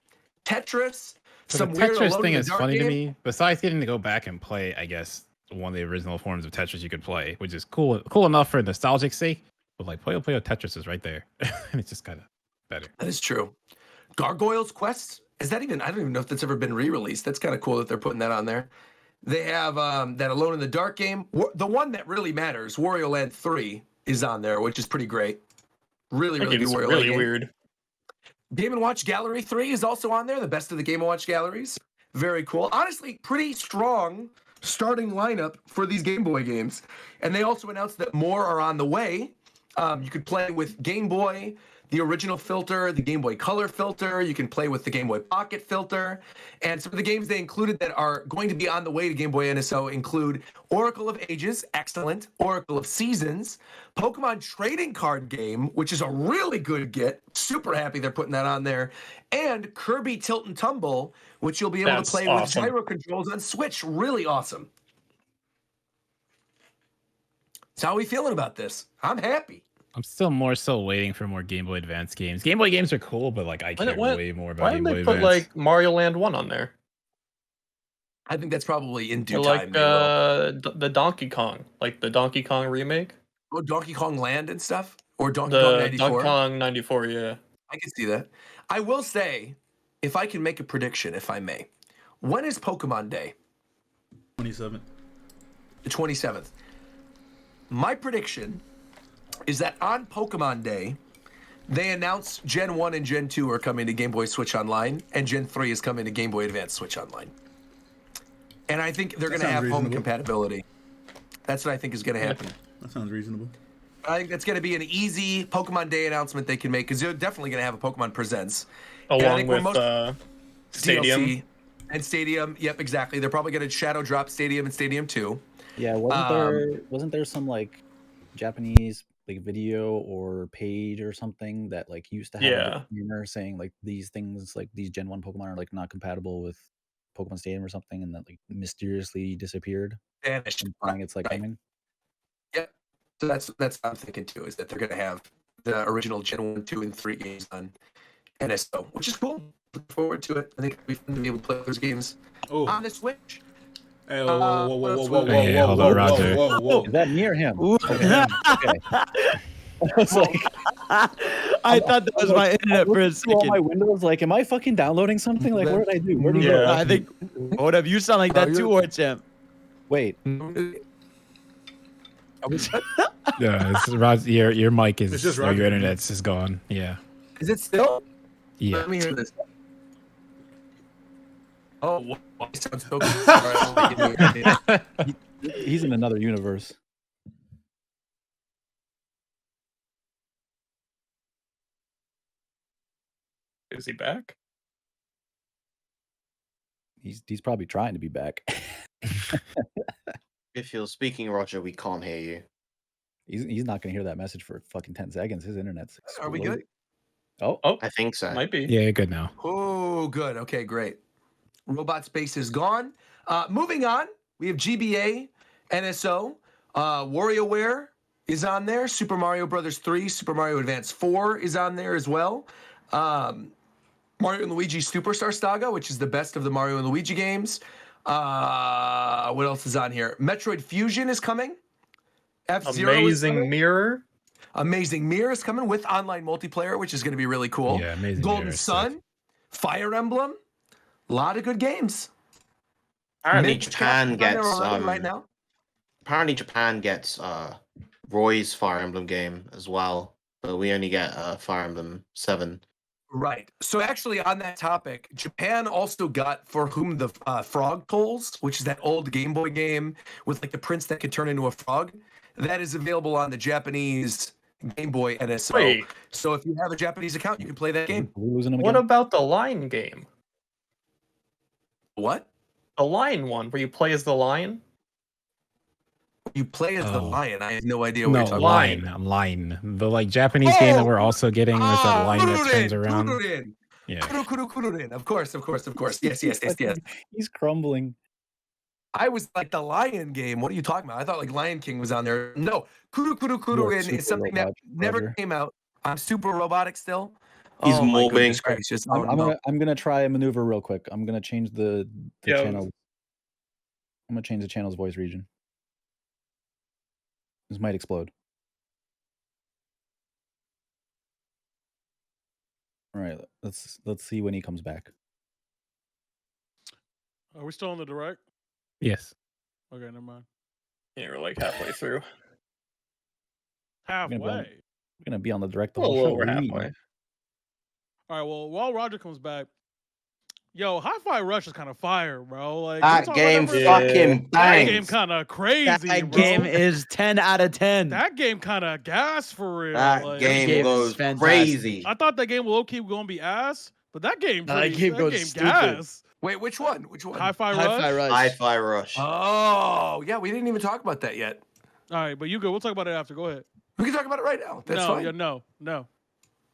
Tetris, So some the weird Tetris Alone thing in the is Dark funny to game. me. Besides getting to go back and play, I guess one of the original forms of Tetris you could play, which is cool enough for nostalgic sake. But like Puyo Puyo Tetris is right there, and it's just kind of better. That is true. Gargoyles Quest, is that even, I don't even know if that's ever been re-released. That's kind of cool that they're putting that on there. They have that Alone in the Dark game. The one that really matters, Wario Land 3, is on there, which is pretty great. Really, That really good game's Wario really Land game. weird. Game & Watch Gallery 3 is also on there, the best of the Game & Watch galleries. Very cool. Honestly, pretty strong starting lineup for these Game Boy games. And they also announced that more are on the way. You could play with Game Boy, the original filter, the Game Boy Color filter. You can play with the Game Boy Pocket filter. And some of the games they included that are going to be on the way to Game Boy NSO include Oracle of Ages, excellent. Oracle of Seasons, Pokemon Trading Card Game, which is a really good get. Super happy they're putting that on there. And Kirby Tilt and Tumble, which you'll be able That's to play awesome. with gyro controls on Switch. Really awesome. So how are we feeling about this? I'm happy. I'm still more so waiting for more Game Boy Advance games. Game Boy games are cool, but like I care way more about Why Game didn't Boy they put Advance. like Mario Land 1 on there? I think that's probably in due Or time. like they will. the Donkey Kong, like the Donkey Kong remake, Oh, Donkey Kong Land and stuff, or Donkey Kong the 94. Donkey Kong 94. Yeah. I can see that. I will say, if I can make a prediction, if I may, when is Pokemon Day? 27. The 27th. My prediction is that on Pokemon Day, they announce Gen 1 and Gen 2 are coming to Game Boy Switch Online, and Gen 3 is coming to Game Boy Advance Switch Online. And I think they're going to have home compatibility. That's what I think is going to happen. That sounds reasonable. I think that's going to be an easy Pokemon Day announcement they can make, because they're definitely going to have a Pokemon Presents. Along with Stadium. DLC and Stadium. Yep, exactly. They're probably going to shadow drop Stadium and Stadium 2. Yeah, wasn't there some like Japanese like video or page or something that like used to have a disclaimer saying like these things, like these Gen 1 Pokemon are like not compatible with Pokemon Stadium or something, and that like mysteriously disappeared? Vanished. Implying it's like coming. Yep. So that's what I'm thinking too, is that they're going to have the original Gen 1, 2, and 3 games on NSO, which is cool. Look forward to it. I think it'll be fun to be able to play those games on the Switch. Hey, whoa, Hey, hold on, Roger. Is that near him? Okay. I was like, I thought that was my internet for a through all my second. windows, like, am I fucking downloading something? Like, what did I do? Where did you go? I think. Hold up, you sound like that too, Warchamp. Wait. Yeah, it's Rod, your mic is, It's just or Roger. your internet's just gone. Yeah. Is it still? Yeah. Let me hear this. Oh, wow. It sounds so good. All right, let me give you- He's in another universe. Is he back? He's probably trying to be back. If you're speaking, Roger, we can't hear you. He's not gonna hear that message for fucking 10 seconds. His internet's Are we good? exploding. Oh, I think so. might be. Yeah, you're good now. Oh, good. Okay, great. Robot Space is gone. Moving on, we have GBA, NSO, WarioWare is on there. Super Mario Brothers 3, Super Mario Advance 4 is on there as well. Mario and Luigi Superstar Saga, which is the best of the Mario and Luigi games. What else is on here? Metroid Fusion is coming. F-Zero is Amazing coming. Mirror. Amazing Mirror is coming with online multiplayer, which is going to be really cool. Yeah, Amazing Golden Mirror is Sun, sick. Fire Emblem, a lot of good games. Apparently, Mid-cap Japan on there gets already right now. apparently Japan gets Roy's Fire Emblem game as well, but we only get Fire Emblem 7. Right. So actually, on that topic, Japan also got For Whom the Frog Tolls, which is that old Game Boy game with like the prince that could turn into a frog. That is available on the Japanese Game Boy NSO. Wait, So if you have a Japanese account, you can play that game. Are we losing him what again? about the Lion game? What? The Lion one, where you play as the lion? You play as the Oh. lion. I have no idea what No, you're talking line. The like Japanese game that we're also getting with that line that turns around. Kururin. Yeah. Kururin. Of course. Yes. He's crumbling. I was like the Lion game. What are you talking about? I thought like Lion King was on there. No, You are Kururin super is something that robotic, never Roger. came out. I'm super robotic still. He's oh my moving. goodness gracious. Oh, I'm gonna try a maneuver real quick. I'm gonna change the Yeah. channel. I'm gonna change the channel's voice region. This might explode. All right, let's see when he comes back. Are we still on the direct? Yes. Okay, never mind. Yeah, we're like halfway through. Halfway. We're gonna be on the direct the A whole little show. over What do you mean? halfway. All right. Well, while Roger comes back, yo, Hi-Fi Rush is kind of fire, bro. Like That it's game whatever- fucking That game bangs. kind of crazy. That bro. game is 10 out of 10. That game kind of gas for real. That like, game game is goes fantastic. crazy. I thought that game low key going to be ass, but that game, Nah, that pretty, game that goes game stupid. gas. Wait, which one? Which one? Hi-Fi Rush. Hi-Fi Rush. Hi-Fi Rush. Oh, yeah. We didn't even talk about that yet. All right, but you go. We'll talk about it after. Go ahead. We can talk about it right now. That's no, fine. yeah, no,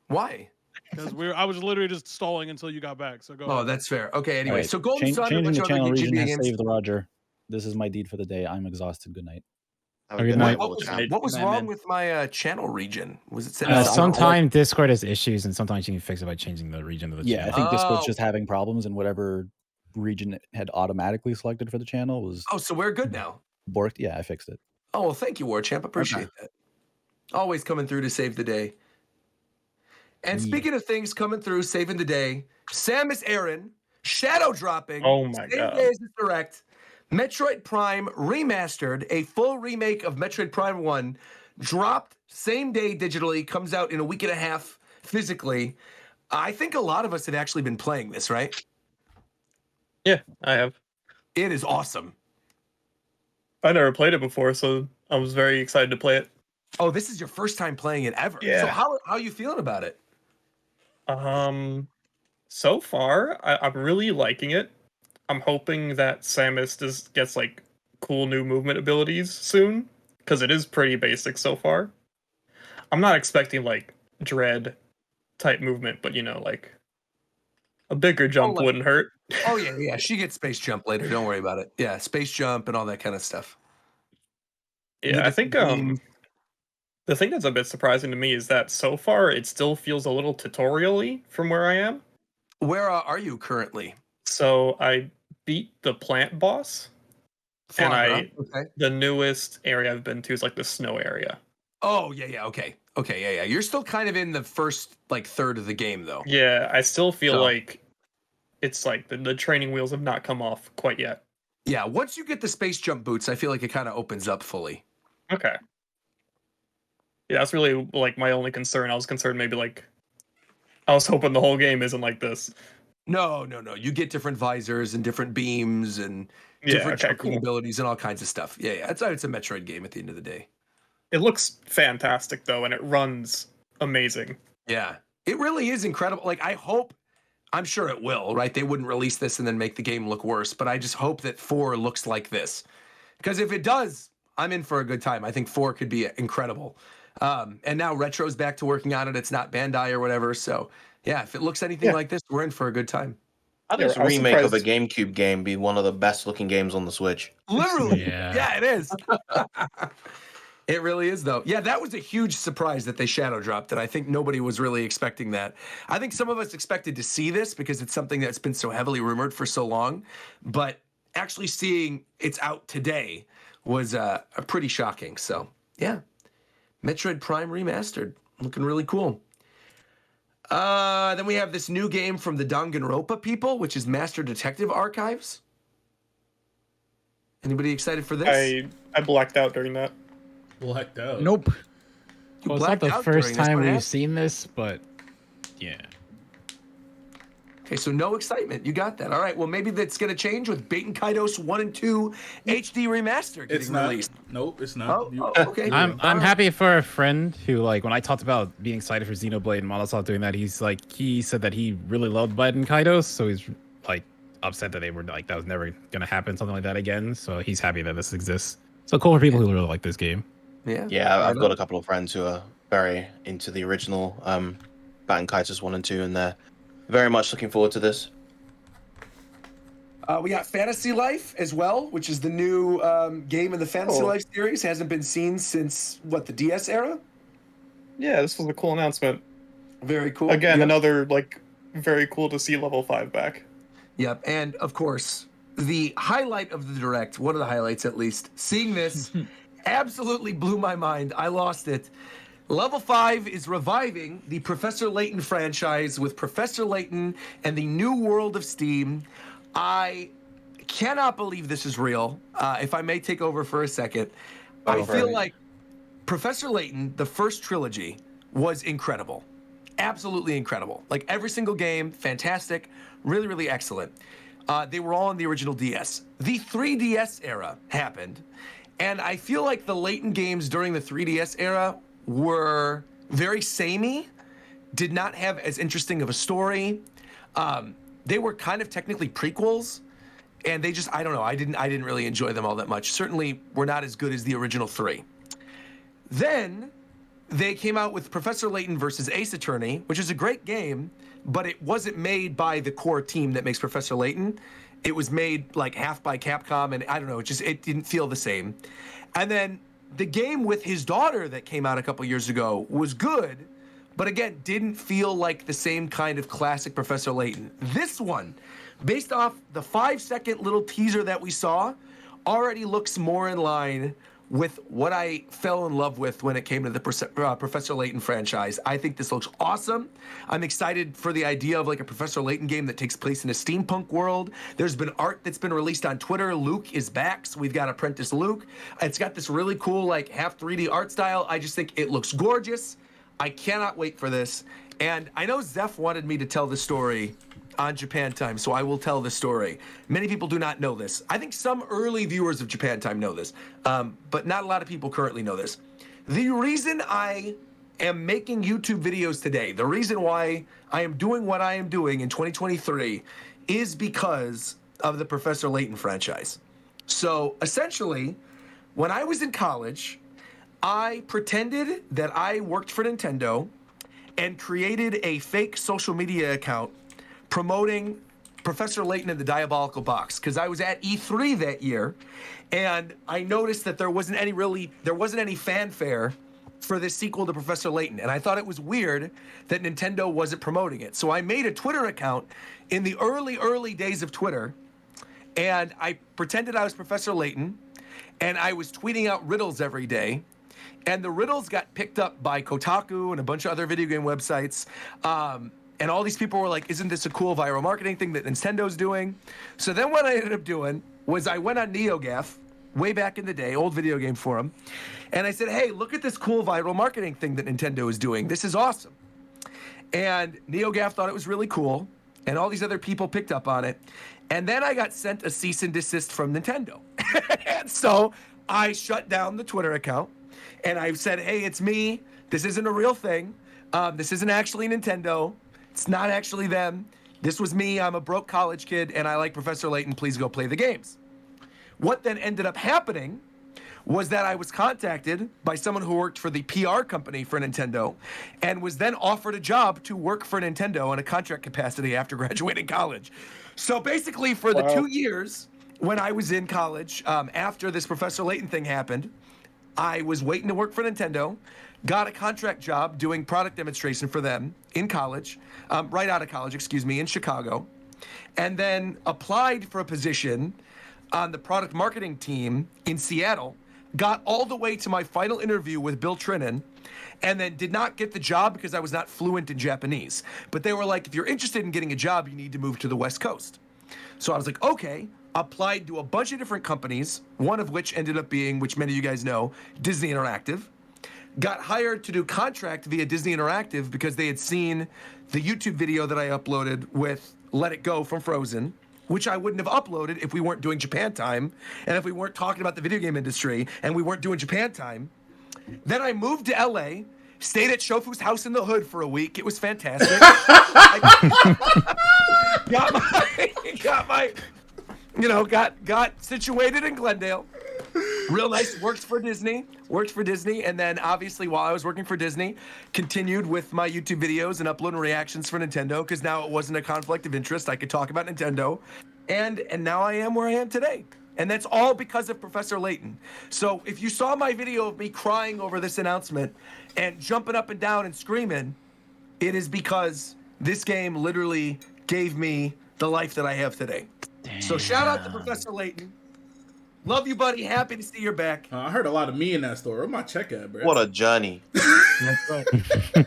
Why? because I was literally just stalling until you got back. So go. Oh, ahead. that's fair. Okay. Anyway, All right, so Golden Sun, a changing bunch the of other channel region GBA has games. saved the Roger. This is my deed for the day. I'm exhausted. Good night. Have a Good good night. night, Little Champ. What was Good night, wrong man. with my channel region? Was it set? Sometimes Discord has issues, and sometimes you can fix it by changing the region of the Yeah, I channel. think Discord's Oh. just having problems, and whatever region it had automatically selected for the channel was Oh, so we're good now. borked. Yeah, I fixed it. Oh, well, thank you, War Champ. Appreciate that. Always coming through to save the day. And Yeah. speaking of things coming through, saving the day, Samus Aran, shadow dropping. Oh my same God. day as this direct. Metroid Prime Remastered, a full remake of Metroid Prime 1, dropped same day digitally, comes out in a week and a half physically. I think a lot of us have actually been playing this, right? Yeah, I have. It is awesome. I never played it before, so I was very excited to play it. Oh, this is your first time playing it ever. So Yeah. how are you feeling about it? So far, I'm really liking it. I'm hoping that Samus just gets like cool new movement abilities soon, because it is pretty basic so far. I'm not expecting like Dread type movement, but like a bigger jump like- wouldn't hurt. Oh yeah. She gets space jump later. Don't worry about it. Yeah, space jump and all that kind of stuff. Yeah, I think the thing that's a bit surprising to me is that so far it still feels a little tutorial-y from where I am. Where are you currently? So I beat the plant boss, and Farm, huh? Okay. the newest area I've been to is like the snow area. Oh yeah. Okay. Yeah. You're still kind of in the first like third of the game though. Yeah, I still feel So- like it's like the training wheels have not come off quite yet. Yeah. Once you get the space jump boots, I feel like it kind of opens up fully. Okay. Yeah, that's really like my only concern. I was concerned maybe like I was hoping the whole game isn't like this. No. You get different visors and different beams and Yeah, different okay, jumping cool. abilities and all kinds of stuff. Yeah. It's a Metroid game at the end of the day. It looks fantastic though, and it runs amazing. Yeah. It really is incredible. Like I'm sure it will, right? They wouldn't release this and then make the game look worse, but I just hope that 4 looks like this. Because if it does, I'm in for a good time. I think 4 could be incredible. And now Retro's back to working on it. It's not Bandai or whatever. So yeah, if it looks anything like this, we're in for a good time. How does I was remake of a surprised- GameCube game be one of the best looking games on the Switch? Literally. Yeah. It is. It really is, though. Yeah, that was a huge surprise that they shadow dropped, and I think nobody was really expecting that. I think some of us expected to see this because it's something that's been so heavily rumored for so long, but actually seeing it's out today was pretty shocking. So, yeah. Metroid Prime Remastered. Looking really cool. Then we have this new game from the Danganronpa people, which is Master Detective Archives. Anybody excited for this? I blacked out during that. Blacked out. Nope. You Well, it's not blacked the out first during this. time What we've happened? seen this, but yeah. Okay, so no excitement. You got that. All right. Well, maybe that's going to change with Baten Kaitos 1 and 2 HD Remaster getting It's not. released. Nope, it's not. Oh, okay. I'm All right. happy for a friend who, like, when I talked about being excited for Xenoblade and Molotov doing that, he said that he really loved Biden Kaidos, so he's like upset that they were like that was never gonna happen, something like that again. So he's happy that this exists. So cool for people who really like this game. Yeah. Yeah, I've Right got on. a couple of friends who are very into the original Batten Kaitos 1 and 2, and they're very much looking forward to this. We got Fantasy Life as well, which is the new game in the Fantasy Life series. Hasn't been seen since, what, the DS era? Yeah, this was a cool announcement. Very cool. Again, Yep. another like very cool to see level 5 back. Yep. And, of course, the highlight of the Direct, one of the highlights at least, seeing this absolutely blew my mind. I lost it. Level 5 is reviving the Professor Layton franchise with Professor Layton and the New World of Steam. I cannot believe this is real. If I may take over for a second, I feel like Professor Layton, the first trilogy, was incredible. Absolutely incredible. Like every single game, fantastic, really, really excellent. They were all on the original DS. The 3DS era happened, and I feel like the Layton games during the 3DS era were very samey, did not have as interesting of a story. They were kind of technically prequels, and they just, I don't know, I didn't really enjoy them all that much. Certainly were not as good as the original 3. Then they came out with Professor Layton versus Ace Attorney, which is a great game, but it wasn't made by the core team that makes Professor Layton. It was made like half by Capcom, and I don't know, it didn't feel the same. And then the game with his daughter that came out a couple years ago was good, but again, didn't feel like the same kind of classic Professor Layton. This one, based off the 5-second little teaser that we saw, already looks more in line with what I fell in love with when it came to the Professor Layton franchise. I think this looks awesome. I'm excited for the idea of like a Professor Layton game that takes place in a steampunk world. There's been art that's been released on Twitter. Luke is back, so we've got Apprentice Luke. It's got this really cool like half 3D art style. I just think it looks gorgeous. I cannot wait for this. And I know Zeph wanted me to tell the story on Japan Time, so I will tell the story. Many people do not know this. I think some early viewers of Japan Time know this, but not a lot of people currently know this. The reason I am making YouTube videos today, the reason why I am doing what I am doing in 2023 is because of the Professor Layton franchise. So essentially, when I was in college, I pretended that I worked for Nintendo and created a fake social media account promoting Professor Layton and the Diabolical Box, because I was at E3 that year, and I noticed that there wasn't any fanfare for this sequel to Professor Layton, and I thought it was weird that Nintendo wasn't promoting it. So I made a Twitter account in the early days of Twitter, and I pretended I was Professor Layton, and I was tweeting out riddles every day, and the riddles got picked up by Kotaku and a bunch of other video game websites. And all these people were like, isn't this a cool viral marketing thing that Nintendo's doing? So then what I ended up doing was I went on NeoGAF, way back in the day, old video game forum, and I said, hey, look at this cool viral marketing thing that Nintendo is doing. This is awesome. And NeoGAF thought it was really cool, and all these other people picked up on it. And then I got sent a cease and desist from Nintendo. And so I shut down the Twitter account, and I said, hey, it's me. This isn't a real thing. This isn't actually Nintendo. It's not actually them. This was me. I'm a broke college kid, and I like Professor Layton. Please go play the games. What then ended up happening was that I was contacted by someone who worked for the PR company for Nintendo and was then offered a job to work for Nintendo in a contract capacity after graduating college. So basically, for the 2 years when I was in college, after this Professor Layton thing happened, I was waiting to work for Nintendo, got a contract job doing product demonstration for them in college, right out of college, in Chicago, and then applied for a position on the product marketing team in Seattle, got all the way to my final interview with Bill Trinan, and then did not get the job because I was not fluent in Japanese. But they were like, if you're interested in getting a job, you need to move to the West Coast. So I was like, okay, applied to a bunch of different companies, one of which ended up being, which many of you guys know, Disney Interactive. Got hired to do contract via Disney Interactive because they had seen the YouTube video that I uploaded with Let It Go from Frozen, which I wouldn't have uploaded if we weren't doing Japan Time, and if we weren't talking about the video game industry, and we weren't doing Japan Time. Then I moved to LA, stayed at Shofu's house in the hood for a week. It was fantastic. Got situated in Glendale. Real nice. Worked for Disney, and then obviously while I was working for Disney, continued with my YouTube videos and uploading reactions for Nintendo, because now it wasn't a conflict of interest. I could talk about Nintendo, and now I am where I am today. And that's all because of Professor Layton. So if you saw my video of me crying over this announcement and jumping up and down and screaming, it is because this game literally gave me the life that I have today. Damn. So shout out to Professor Layton. Love you, buddy. Happy to see you're back. I heard a lot of me in that story. Where my check at, bro? What a journey.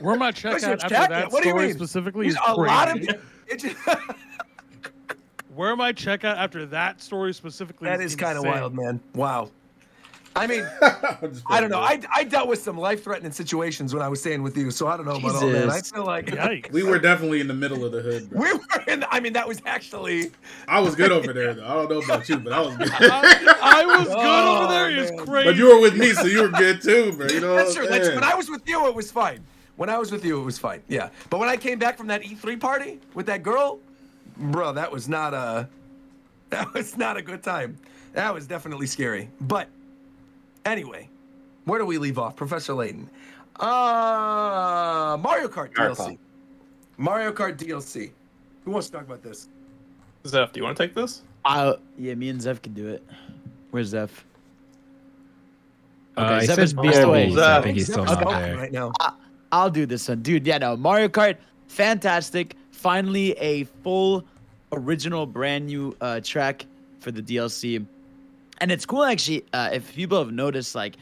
Where my check at after that story specifically is a lot of Where my check at after that story specifically that is kind of wild, man. Wow. I mean, I don't know. I dealt with some life-threatening situations when I was staying with you, so I don't know about all that. I feel like we were definitely in the middle of the hood, bro. We were that was actually. I was good over there, though. I don't know about you, but I was good. I was good over there. It's crazy. But you were with me, so you were good too, bro. You know that's true. When I was with you, it was fine. Yeah. But when I came back from that E3 party with that girl, bro, that was not a good time. That was definitely scary. But anyway, where do we leave off? Professor Layton. Mario Kart DLC. Mario Kart DLC. Who wants to talk about this? Zeph, do you want to take this? Yeah, me and Zeph can do it. Where's Zeph? I Zeb said is passed away. BRB, so I think he's Zeb still is not gone there. right now. I'll do this one, dude. Yeah, no, Mario Kart, fantastic. Finally, a full, original, brand new track for the DLC, and it's cool actually. If people have noticed, like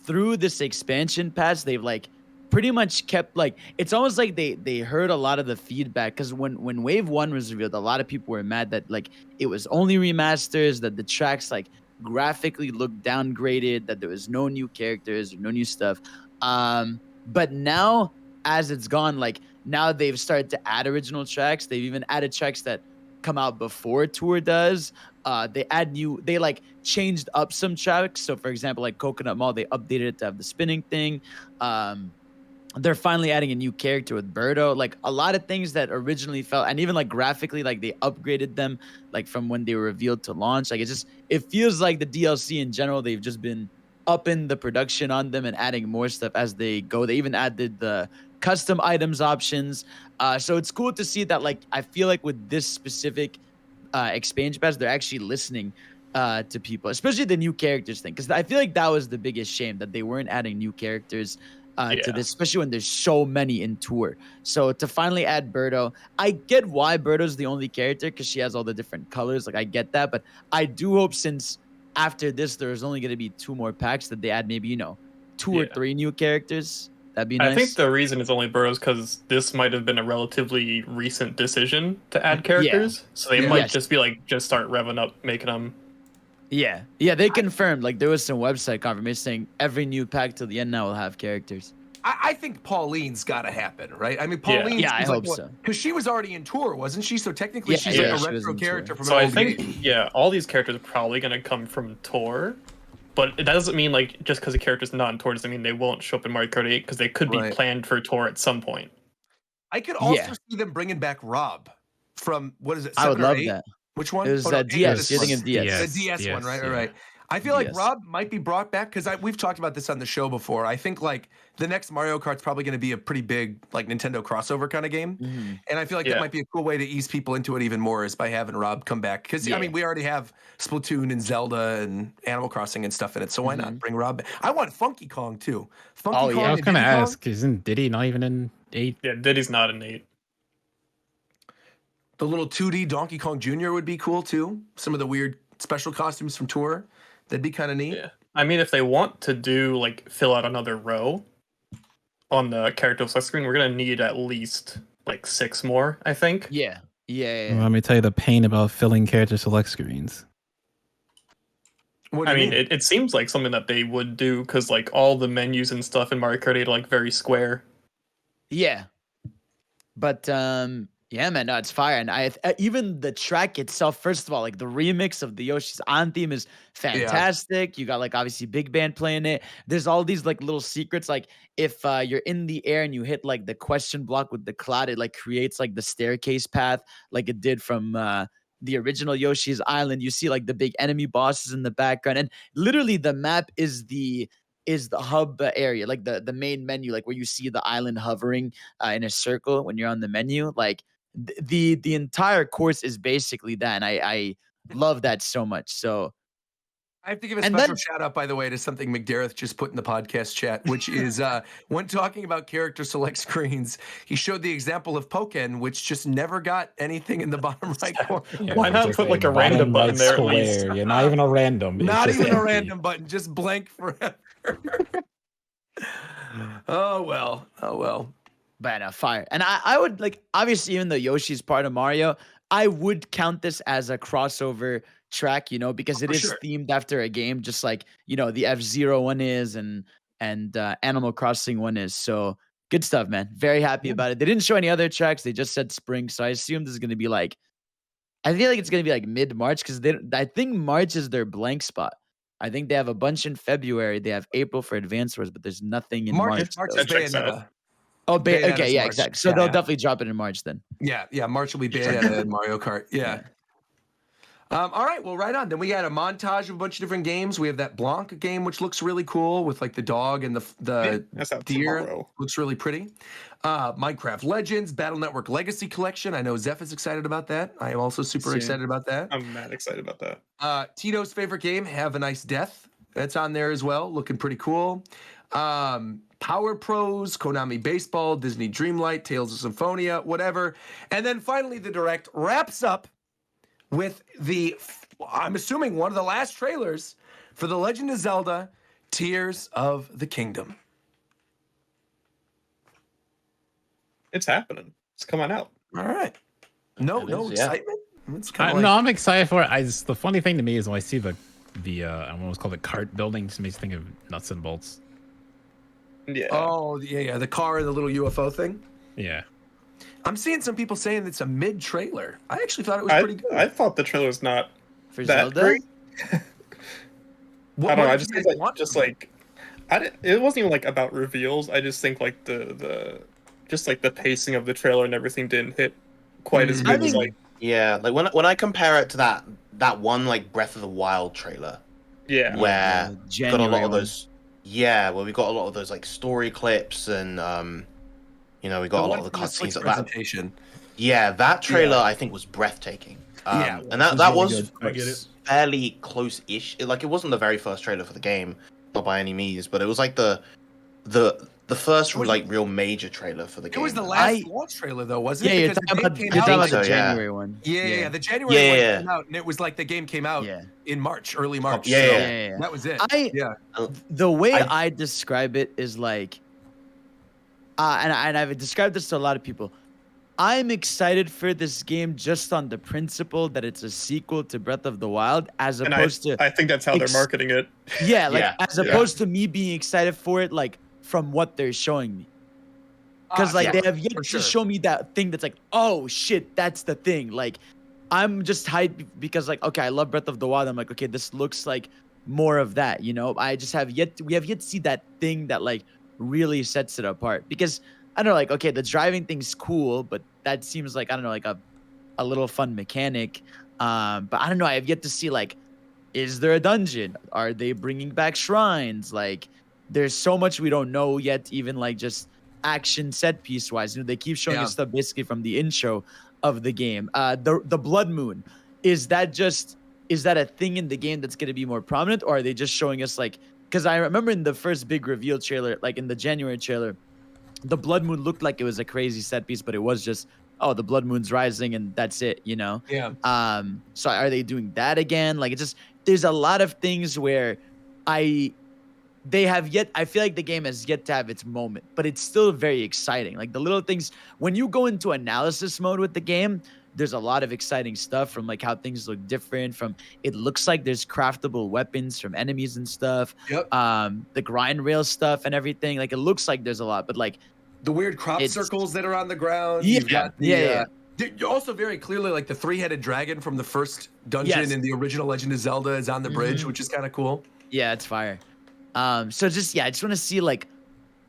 through this expansion pass, they've like pretty much kept like it's almost like they heard a lot of the feedback because when Wave 1 was revealed, a lot of people were mad that like it was only remasters, that the tracks like graphically looked downgraded, that there was no new characters or no new stuff. But now as it's gone, like now they've started to add original tracks. They've even added tracks that come out before Tour does. They like changed up some tracks. So for example, like Coconut Mall, they updated it to have the spinning thing. They're finally adding a new character with Birdo. Like a lot of things that originally felt, and even like graphically, like they upgraded them, like from when they were revealed to launch. Like it feels like the DLC in general, they've just been upping the production on them and adding more stuff as they go. They even added the custom items options. So it's cool to see that, like, I feel like with this specific expansion pass, they're actually listening to people, especially the new characters thing. Because I feel like that was the biggest shame, that they weren't adding new characters to this, especially when there's so many in Tour. So to finally add Birdo, I get why Birdo's the only character because she has all the different colors. Like I get that, but I do hope since after this there's only going to be 2 more packs that they add maybe 2 or 3 new characters. That'd be nice. I think the reason it's only Burrows because this might have been a relatively recent decision to add characters, so they might just be like just start revving up, making them. Yeah, they confirmed, like there was some website confirmation saying every new pack till the end now will have characters. I think Pauline's got to happen, right? I mean, Pauline. Yeah, I hope so. Because she was already in Tour, wasn't she? So technically, she's like a retro character from. So I think all these characters are probably gonna come from Tour, but that doesn't mean like just because a character's not in Tour doesn't mean they won't show up in Mario Kart 8 because they could be planned for Tour at some point. I could also see them bringing back Rob from what is it? 7 I would or love 8? that. Which one? It was DS. You're thinking of DS. The DS one, right? Right. I feel like Rob might be brought back because we've talked about this on the show before. I think like the next Mario Kart's probably going to be a pretty big like Nintendo crossover kind of game, and I feel like that might be a cool way to ease people into it even more is by having Rob come back because I mean we already have Splatoon and Zelda and Animal Crossing and stuff in it, so why not bring Rob back? I want Funky Kong too. Funky Kong I was going to ask, isn't Diddy not even in 8? Yeah, Diddy's not in 8. The little 2D Donkey Kong Jr. would be cool too. Some of the weird special costumes from Tour. That'd be kind of neat. Yeah. I mean, if they want to do like fill out another row on the character select screen, we're gonna need at least like 6 more, I think. Yeah. Well, let me tell you the pain about filling character select screens. What do I you mean, it seems like something that they would do because like all the menus and stuff in Mario Kart 8 are like very square. Yeah. But yeah, man, no, it's fire. And even the track itself, first of all, like the remix of the Yoshi's On theme is fantastic. You got like obviously Big Band playing it. There's all these like little secrets. Like if you're in the air and you hit like the question block with the cloud, it like creates like the staircase path like it did from the original Yoshi's Island. You see like the big enemy bosses in the background. And literally the map is the hub area, like the main menu, like where you see the island hovering in a circle when you're on the menu. Like the entire course is basically that, and I love that so much. So I have to give a special shout out, by the way, to something McDareth just put in the podcast chat, which is when talking about character select screens, he showed the example of Pokken, which just never got anything in the bottom right corner. Why not put like a random button there at least? Yeah, not even a random. Not even a random button, just blank forever. Oh well. But fire. And I would like, obviously, even though Yoshi's part of Mario, I would count this as a crossover track, because it is themed after a game, just like, the F-Zero one is and Animal Crossing one is. So good stuff, man. Very happy about it. They didn't show any other tracks. They just said spring. So I assume this is going to be like, I feel like it's going to be like mid-March because I think March is their blank spot. I think they have a bunch in February. They have April for Advance Wars, but there's nothing in March. March is Bayonetta. Oh, okay, yeah, exactly. So they'll definitely drop it in March then. Yeah, March will be Bayonetta and Mario Kart. Yeah. All right, well, right on. Then we got a montage of a bunch of different games. We have that Blanc game, which looks really cool with like the dog and the deer. Tomorrow. Looks really pretty. Minecraft Legends, Battle Network Legacy Collection. I know Zeph is excited about that. I am also super excited about that. I'm mad excited about that. Tito's favorite game, Have a Nice Death. That's on there as well, looking pretty cool. Power Pros, Konami Baseball, Disney Dreamlight, Tales of Symphonia, whatever. And then finally, the Direct wraps up with I'm assuming one of the last trailers for The Legend of Zelda: Tears of the Kingdom. It's happening. It's coming out. All right. No excitement. It's kind of No, I'm excited for it. The funny thing to me is when I see the I almost call it cart building, just makes me think of nuts and bolts. Yeah. Oh, yeah. The car and the little UFO thing. Yeah. I'm seeing some people saying it's a mid trailer. I actually thought it was pretty good. I thought the trailer was not For that Zelda? great. What, I don't know. what I did just you think guys want from it? it wasn't even like about reveals. I just think like the pacing of the trailer and everything didn't hit quite as good as like. Yeah, like when I compare it to that one like Breath of the Wild trailer, Yeah. where the got a lot January of those. Yeah, where we got a lot of those like story clips and we got a lot of the cutscenes like that. Presentation. Yeah, that trailer I think was breathtaking. Yeah, and that really was good. I get it. fairly close-ish. Like it wasn't the very first trailer for the game, not by any means, but it was like the first like real major trailer for the game. It was the last launch trailer though, wasn't Yeah, it? you're Because talking the about, game you're came talking out. about the So, yeah. January one. Yeah, the January one Yeah. came out, and it was like the game came out in March, early March. Yeah, so yeah. that was it. The way I describe it is like, and I've described this to a lot of people. I'm excited for this game just on the principle that it's a sequel to Breath of the Wild, as And opposed to I think that's how they're marketing it. yeah, like Yeah. as opposed to me being excited for it, like from what they're showing me. Because like they have yet for to sure. show me that thing that's like, oh shit, that's the thing. Like, I'm just hyped because like, okay, I love Breath of the Wild. I'm like, okay, this looks like more of that. You know, we have yet to see that thing that like really sets it apart. Because I don't know, like, okay, the driving thing's cool, but that seems like, I don't know, like a little fun mechanic. But I don't know, I have yet to see like, is there a dungeon? Are they bringing back shrines? Like, there's so much we don't know yet, even like just action set piece wise. You know, they keep showing us stuff basically from the intro of the game. The Blood Moon, is that a thing in the game that's going to be more prominent, or are they just showing us like, because I remember in the first big reveal trailer, like in the January trailer, the Blood Moon looked like it was a crazy set piece, but it was just, oh, the Blood Moon's rising and that's it, you know? Yeah. So are they doing that again? Like, it's just, there's a lot of things where I feel like the game has yet to have its moment, but it's still very exciting. Like the little things, when you go into analysis mode with the game, there's a lot of exciting stuff, from like how things look different, from it looks like there's craftable weapons from enemies and stuff. Yep. The grind rail stuff and everything. Like it looks like there's a lot, but like The weird crop circles that are on the ground. Yeah, You've got yeah. You're also very clearly like the three-headed dragon from the first dungeon Yes. in the original Legend of Zelda is on the bridge, which is kind of cool. Yeah, it's fire. So just I just want to see like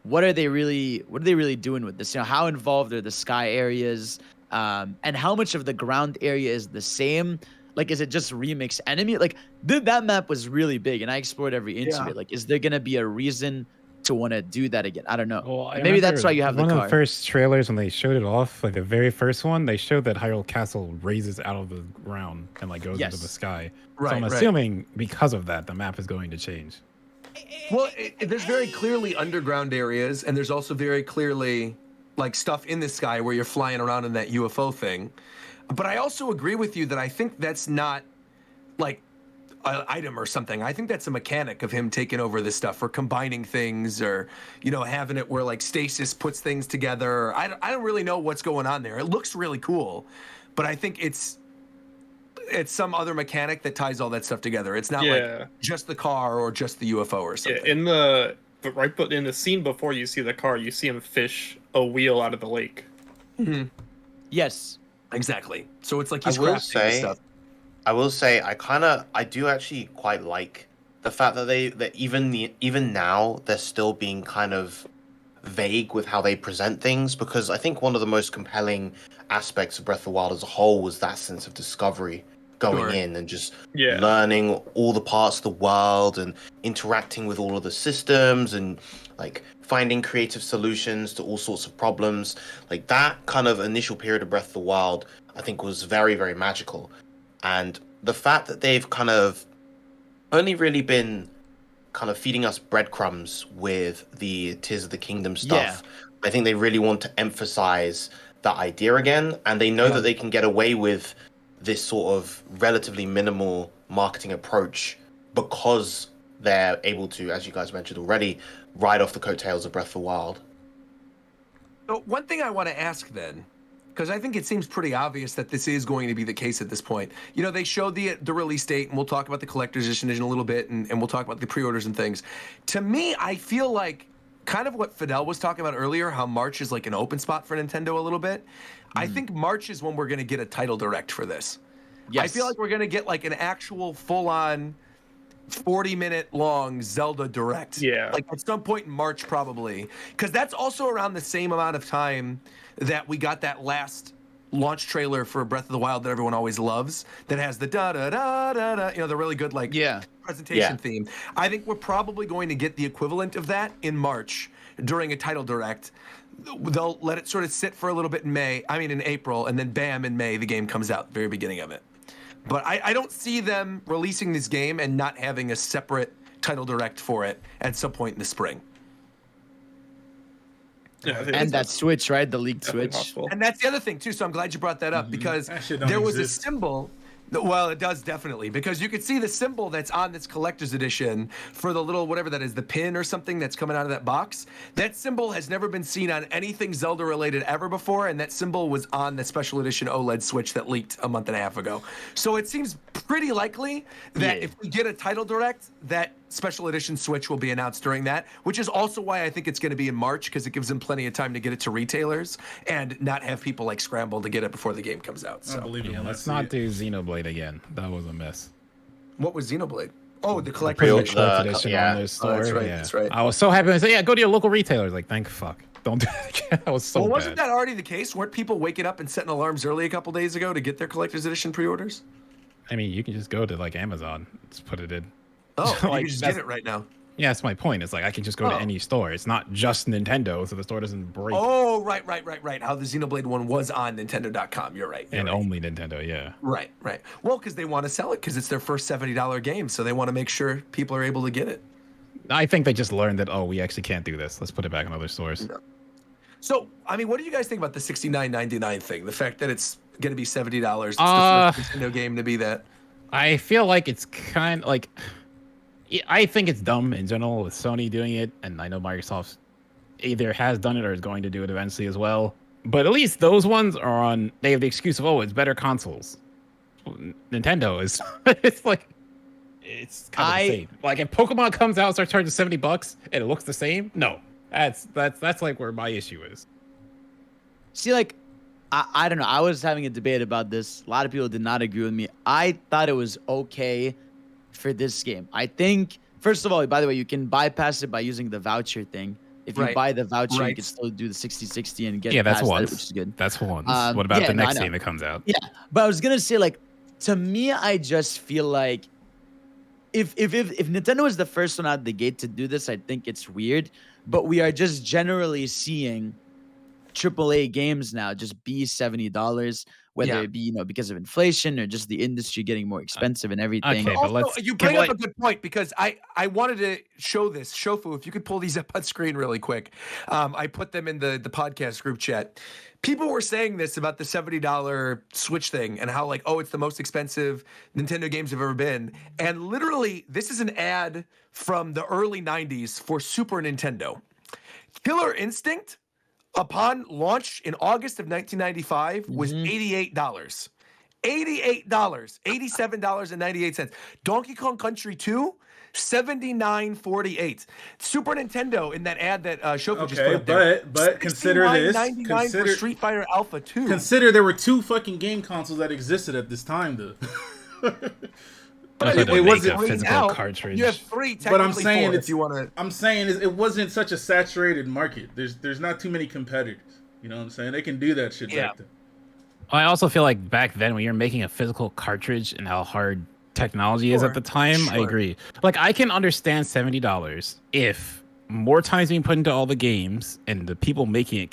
what are they really doing with this? You know, how involved are the sky areas? And how much of the ground area is the same? Like, is it just remix enemy? Like, that map was really big, and I explored every inch of it. Like, is there gonna be a reason to want to do that again? I don't know. Well, I Maybe that's remember why you have the one car. of the first trailers when they showed it off, like the very first one, they showed that Hyrule Castle raises out of the ground and like goes into the sky. So I'm assuming because of that, the map is going to change. Well, there's very clearly underground areas, and there's also very clearly like stuff in the sky where you're flying around in that UFO thing. But I also agree with you that I think that's not like an item or something. I think that's a mechanic of him taking over this stuff, or combining things, or having it where like stasis puts things together. I don't really know what's going on there. It looks really cool, but I think it's some other mechanic that ties all that stuff together. It's not like just the car or just the UFO or something. Yeah, but in the scene before you see the car, you see him fish a wheel out of the lake. Mm-hmm. Yes, exactly. So it's like he's I will crafting stuff. I will say I do actually quite like the fact that even now they're still being kind of vague with how they present things, because I think one of the most compelling aspects of Breath of the Wild as a whole was that sense of discovery going in and just learning all the parts of the world and interacting with all of the systems and like finding creative solutions to all sorts of problems. Like that kind of initial period of Breath of the Wild, I think was very, very magical. And the fact that they've kind of only really been kind of feeding us breadcrumbs with the Tears of the Kingdom stuff. I think they really want to emphasize that idea again, and they know that they can get away with this sort of relatively minimal marketing approach because they're able to, as you guys mentioned already, ride off the coattails of Breath of the Wild. So one thing I want to ask then, because I think it seems pretty obvious that this is going to be the case at this point. You know, they showed the release date, and we'll talk about the collector's edition in a little bit, and we'll talk about the pre-orders and things. To me, I feel like kind of what Fidel was talking about earlier, how March is like an open spot for Nintendo a little bit. I think March is when we're going to get a title direct for this. Yes. I feel like we're going to get like an actual full-on 40-minute long Zelda direct. Yeah. Like at some point in March probably. Because that's also around the same amount of time that we got that last launch trailer for Breath of the Wild that everyone always loves, that has the da-da-da-da-da, you know, the really good like presentation theme. I think we're probably going to get the equivalent of that in March during a title direct. They'll let it sort of sit for a little bit in April, and then bam, in May, the game comes out, very beginning of it. But I don't see them releasing this game and not having a separate title direct for it at some point in the spring. Yeah, and that Switch, right? The leaked Switch. Possible. And that's the other thing, too, so I'm glad you brought that up, because there was a symbol. Well, it does definitely, because you could see the symbol that's on this collector's edition for the little, whatever that is, the pin or something that's coming out of that box. That symbol has never been seen on anything Zelda related ever before, and that symbol was on the special edition OLED Switch that leaked a month and a half ago. So it seems pretty likely that if we get a title direct, that special edition Switch will be announced during that, which is also why I think it's going to be in March, because it gives them plenty of time to get it to retailers and not have people like scramble to get it before the game comes out. So let's not do Xenoblade again. That was a mess. What was Xenoblade? Oh, the collector's edition on their store. That's right. That's right. I was so happy. I said, go to your local retailers. Like, thank fuck. Don't do that again. That was so well, wasn't bad. that already the case? Weren't people waking up and setting alarms early a couple days ago to get their collector's edition pre-orders? I mean, you can just go to like Amazon, just put it in. Oh, like, you can just get it right now. Yeah, that's my point. It's like I can just go to any store. It's not just Nintendo, so the store doesn't break. Oh, right. How the Xenoblade one was on Nintendo.com. You're right. And only Nintendo, yeah. Right. Well, because they want to sell it, because it's their first $70 game, so they want to make sure people are able to get it. I think they just learned that, we actually can't do this. Let's put it back in other stores. No. So, I mean, what do you guys think about the $69.99 thing? The fact that it's going to be $70. It's the first Nintendo game to be that. I feel like it's kind of like... I think it's dumb in general with Sony doing it, and I know Microsoft either has done it or is going to do it eventually as well. But at least those ones are on. They have the excuse of it's better consoles. Nintendo is. It's like it's kind of the same. Like if Pokemon comes out and starts charging $70 and it looks the same, no, that's like where my issue is. See, like I don't know. I was having a debate about this. A lot of people did not agree with me. I thought it was okay for this game. I think, first of all, by the way, you can bypass it by using the voucher thing. If you buy the voucher, you can still do the 60/60 and get that's one, which is good. That's one. What about the next game that comes out? Yeah, but I was gonna say, like, to me, I just feel like if Nintendo is the first one out the gate to do this, I think it's weird. But we are just generally seeing AAA games now just be $70, whether it be because of inflation or just the industry getting more expensive and everything. Okay, but you bring up a good point, because I wanted to show this. Shofu, if you could pull these up on screen really quick. I put them in the podcast group chat. People were saying this about the $70 Switch thing and how it's the most expensive Nintendo games have ever been. And literally, this is an ad from the early 90s for Super Nintendo. Killer Instinct, upon launch in August of 1995, was $88. $88, $87.98. Donkey Kong Country 2, $79.48. Super Nintendo in that ad that Shofu just put up there. But consider this. Consider Street Fighter Alpha 2. Consider there were 2 fucking game consoles that existed at this time, though. But it wasn't a physical cartridge. You have 3 technically. But I'm saying 4 if you want to. I'm saying it wasn't such a saturated market. There's not too many competitors. You know what I'm saying? They can do that shit back then. I also feel like back then when you're making a physical cartridge and how hard technology is at the time, I agree. Like I can understand $70 if more time's being put into all the games and the people making it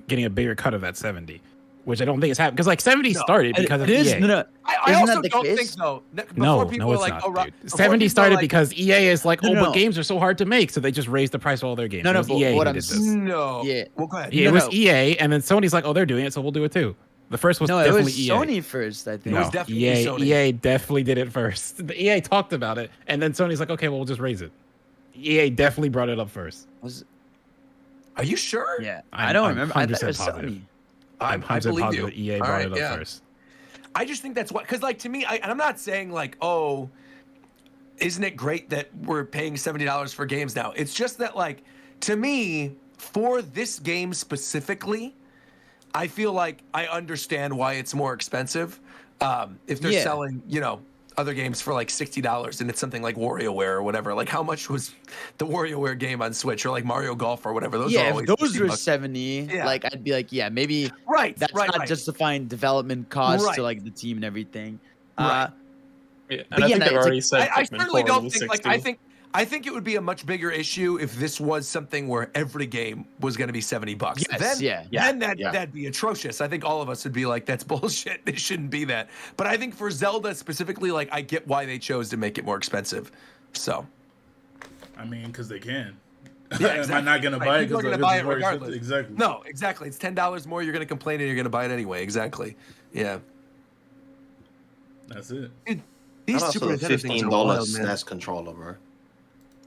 getting a bigger cut of that 70. which I don't think is happening because like 70 started because of it is, EA. no, I Isn't also that the don't case? think though. No, Before people no, are it's like, not, oh, dude. before 70 people are started like, because EA is like, No, oh, no, but no. games are so hard to make, so they just raised the price of all their games. No, It no, was but EA what who I'm did s- this. no. Yeah. Well, go ahead. Yeah, No, it was no. EA, and then Sony's like, oh, they're doing it, so we'll do it too. The first was No, it definitely was EA. Sony first, I think. was No, definitely EA, Sony. EA definitely did it first. The EA talked about it, and then Sony's like, okay, well, we'll just raise it. EA definitely brought it up first. Are you sure? Yeah, I'm- I don't I'm remember. I thought it 100% was positive. Sony. I'm I 100% believe positive you. that EA All brought right, it up yeah. first. I just think that's what, because like to me, and I'm not saying like, oh, isn't it great that we're paying $70 for games now? It's just that like, to me, for this game specifically, I feel like I understand why it's more expensive. If they're Yeah. selling, you know, other games for like $60 and it's something like WarioWare or whatever. Like how much was the WarioWare game on Switch or like Mario Golf or whatever? Those are Yeah, if always those 60 were bucks. 70, Yeah. like I'd be like, yeah, maybe Right, that's right, not right. justifying development costs Right. to like the team and everything. Right. Yeah, But and I yeah, think no, they've it's already like- said I Pikmin certainly 4 don't was think 60. like I think it would be a much bigger issue if this was something where every game was going to be $70. Yes, then, yeah. then that'd be atrocious. I think all of us would be like, that's bullshit. It shouldn't be that. But I think for Zelda specifically, like I get why they chose to make it more expensive. So I mean, because they can. yeah, Am I exactly. not gonna Right, buy it people are because gonna buy it regardless. Exactly. No, exactly. It's $10 more. You're going to complain and you're going to buy it anyway. Exactly. Yeah. That's it. These And Super also Nintendo the things are $15 wild, man. SNES controller, bro.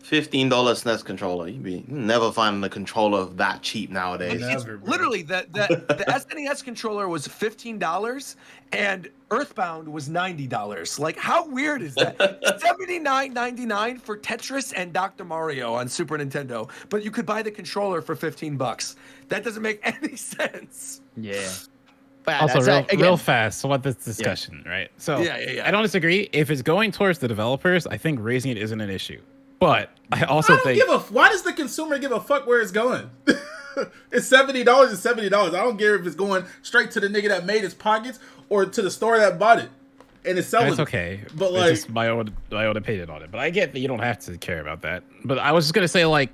$15 SNES controller. You never find a controller that cheap nowadays. Never, bro. Literally, the SNES controller was $15 and Earthbound was $90. Like, how weird is that? $79.99 for Tetris and Dr. Mario on Super Nintendo, but you could buy the controller for $15. That doesn't make any sense. Yeah. But Also, that's real fast. So what this discussion, right? So Yeah. I don't disagree. If it's going towards the developers, I think raising it isn't an issue. But I also I don't think give a. Why does the consumer give a fuck where it's going? It's $70. It's $70. I don't care if it's going straight to the nigga that made his pockets or to the store that bought it, and it's selling. that's okay. But It's like, just my own opinion on it. But I get that you don't have to care about that. But I was just gonna say, like,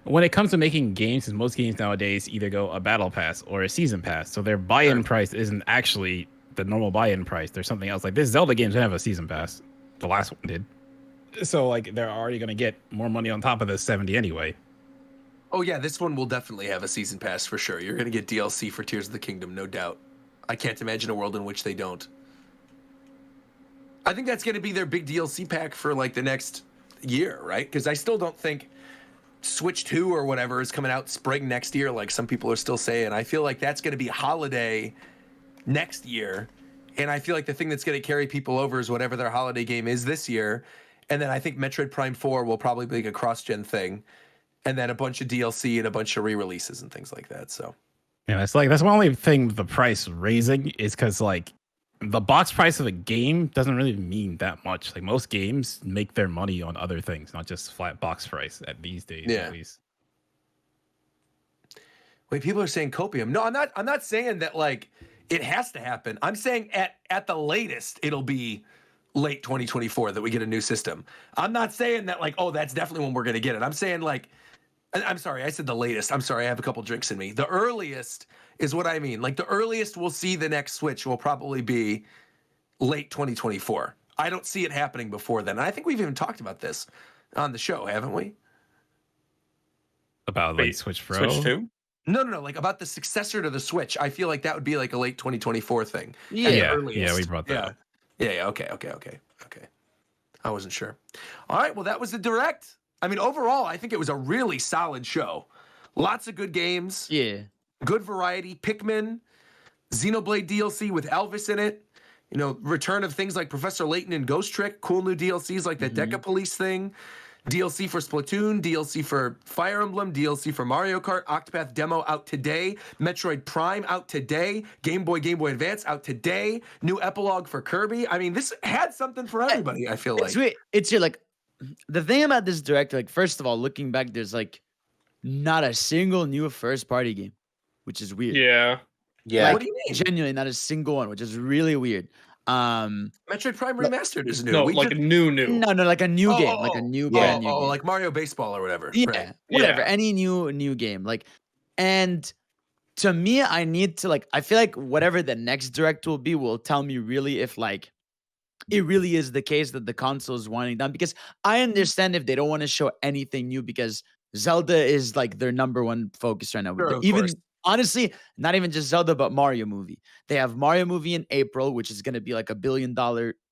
when it comes to making games, because most games nowadays either go a battle pass or a season pass, so their buy-in price isn't actually the normal buy-in price. There's something else. Like this Zelda game didn't have a season pass. The last one did. So like they're already gonna get more money on top of the 70 anyway. Oh, yeah, this one will definitely have a season pass for sure. You're going to get DLC for Tears of the Kingdom, no doubt. I can't imagine a world in which they don't. I think that's going to be their big DLC pack for like the next year, right? Because I still don't think Switch 2 or whatever is coming out spring next year, like some people are still saying. I feel like that's going to be holiday next year. And I feel like the thing that's going to carry people over is whatever their holiday game is this year. And then I think Metroid Prime 4 will probably be like a cross-gen thing. And then a bunch of DLC and a bunch of re-releases and things like that. So Yeah, that's my only thing with the price raising is because like the box price of a game doesn't really mean that much. Like most games make their money on other things, not just flat box price at these days, Yeah. at least. wait, people are saying copium. No, I'm not saying that like it has to happen. I'm saying at the latest it'll be late 2024 that we get a new system. I'm not saying that like, oh, that's definitely when we're gonna get it. I'm saying like, I'm sorry, I said the latest. I'm sorry, I have a couple drinks in me. The earliest is what I mean. Like the earliest we'll see the next Switch will probably be late 2024. I don't see it happening before then. And I think we've even talked about this on the show, haven't we? About Wait, like Switch Pro. Switch 2? No, like about the successor to the Switch. I feel like that would be like a late 2024 thing. At the Yeah, earliest. we brought that Yeah. up. Yeah, okay. I wasn't sure. All right, well, that was the Direct. I mean, overall, I think it was a really solid show. Lots of good games, Yeah. good variety. Pikmin, Xenoblade DLC with Elvis in it. You know, return of things like Professor Layton and Ghost Trick. Cool new DLCs like the Deca Police thing. DLC for Splatoon, DLC for Fire Emblem, DLC for Mario Kart, Octopath demo out today, Metroid Prime out today, Game Boy Advance out today, new epilogue for Kirby. I mean, this had something for everybody, I feel like. It's weird. It's like the thing about this direct, like first of all, looking back, there's like not a single new first party game, which is weird. Yeah. Yeah. What do you mean? Genuinely not a single one, which is really weird. Metroid Prime Remastered is new. No, We like just- new. No, like a new game, like a new brand new game. like Mario Baseball or whatever. Yeah, Right. whatever. Yeah. Any new game, like, and to me, I need to I feel like whatever the next direct will be will tell me really if it really is the case that the console is winding down, because I understand if they don't want to show anything new because Zelda is their number one focus right now. Sure, of Even course. honestly, not even just Zelda, but Mario movie. They have Mario movie in April, which is going to be like $1 billion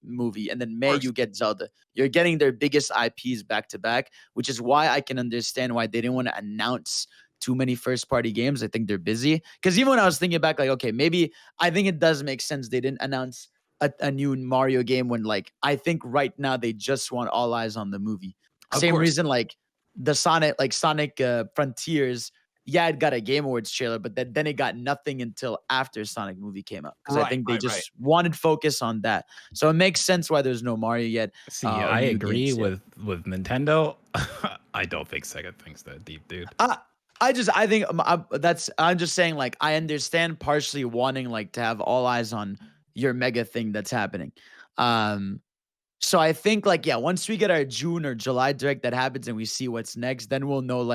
movie. And then May, course. you get Zelda. You're getting their biggest IPs back to back, which is why I can understand why they didn't want to announce too many first party games. I think they're busy. Because even when I was thinking back, okay, maybe I think it does make sense they didn't announce a new Mario game when I think right now they just want all eyes on the movie. Of Same course. reason the Sonic Frontiers, yeah, it got a Game Awards trailer, but then it got nothing until after Sonic movie came out. Because I think they just wanted focus on that. So it makes sense why there's no Mario yet. See, I agree with Nintendo. I don't think Sega thinks that deep, dude. I'm just saying, I understand partially wanting to have all eyes on your mega thing that's happening. So I think once we get our June or July direct that happens and we see what's next, then we'll know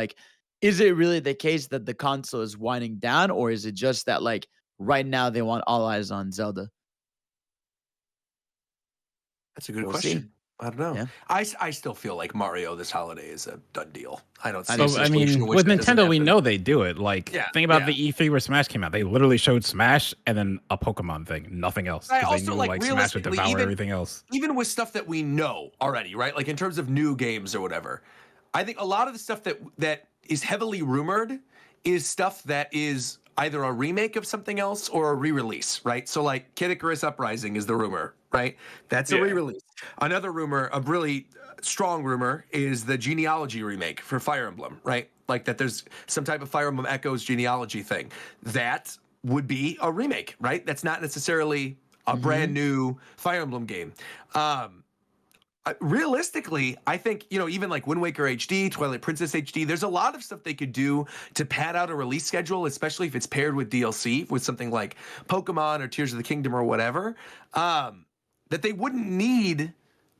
is it really the case that the console is winding down, or is it just that right now they want all eyes on Zelda? That's a good We'll question. see. I don't know. Yeah. I still feel like Mario this holiday is a done deal. I don't see. So, a I situation mean, in which with that doesn't Nintendo, we happen. know they do it. Think about yeah. the E3 where Smash came out. They literally showed Smash and then a Pokemon thing, nothing else. I 'Cause they also, knew Smash would realistically, devour everything else. Even with stuff that we know already, right? In terms of new games or whatever, I think a lot of the stuff that is heavily rumored is stuff that is either a remake of something else or a re-release, right? So Kid Icarus Uprising is the rumor, right? That's a re-release. Another rumor, a really strong rumor, is the Genealogy remake for Fire Emblem, right? That there's some type of Fire Emblem Echoes Genealogy thing. That would be a remake, right? That's not necessarily a brand new Fire Emblem game. Realistically, I think, even Wind Waker HD, Twilight Princess HD, there's a lot of stuff they could do to pad out a release schedule, especially if it's paired with DLC, with something like Pokemon or Tears of the Kingdom or whatever, that they wouldn't need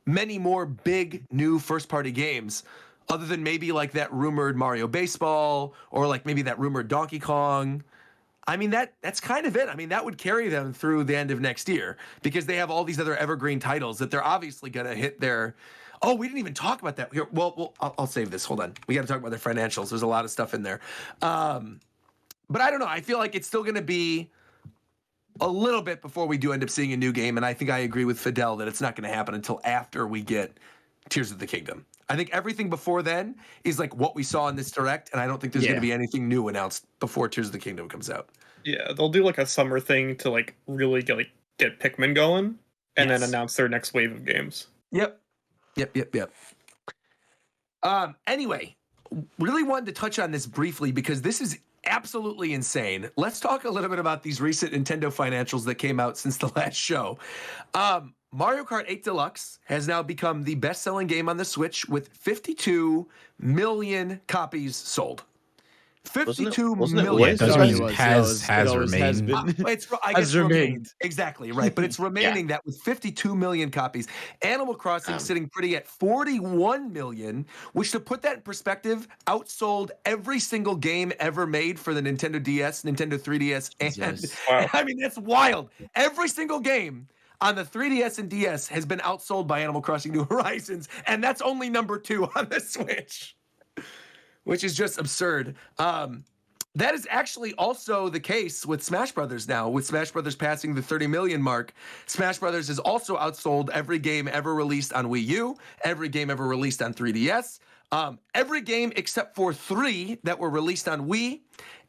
many more big new first-party games other than maybe that rumored Mario Baseball or maybe that rumored Donkey Kong. I mean, that's kind of it. I mean, that would carry them through the end of next year because they have all these other evergreen titles that they're obviously going to hit their... Oh, we didn't even talk about that. Here, well, I'll save this. Hold on. We got to talk about their financials. There's a lot of stuff in there. But I don't know. I feel like it's still going to be a little bit before we do end up seeing a new game. And I think I agree with Fidel that it's not going to happen until after we get Tears of the Kingdom. I think everything before then is what we saw in this direct, and I don't think there's going to be anything new announced before Tears of the Kingdom comes out. Yeah, they'll do a summer thing to really get Pikmin going, and then announce their next wave of games. Yep. Anyway, really wanted to touch on this briefly because this is absolutely insane. Let's talk a little bit about these recent Nintendo financials that came out since the last show. Mario Kart 8 Deluxe has now become the best-selling game on the Switch with 52 million copies sold. 52 million. Yeah, has remained. I guess remained. Exactly, right. But it's remaining that with 52 million copies. Animal Crossing sitting pretty at 41 million, which, to put that in perspective, outsold every single game ever made for the Nintendo DS, Nintendo 3DS, and I mean, that's wild. Every single game on the 3DS and DS has been outsold by Animal Crossing New Horizons, and that's only number 2 on the Switch, which is just absurd. That is actually also the case with Smash Brothers now, with Smash Brothers passing the 30 million mark. Smash Brothers has also outsold every game ever released on Wii U, every game ever released on 3DS, every game except for 3 that were released on Wii,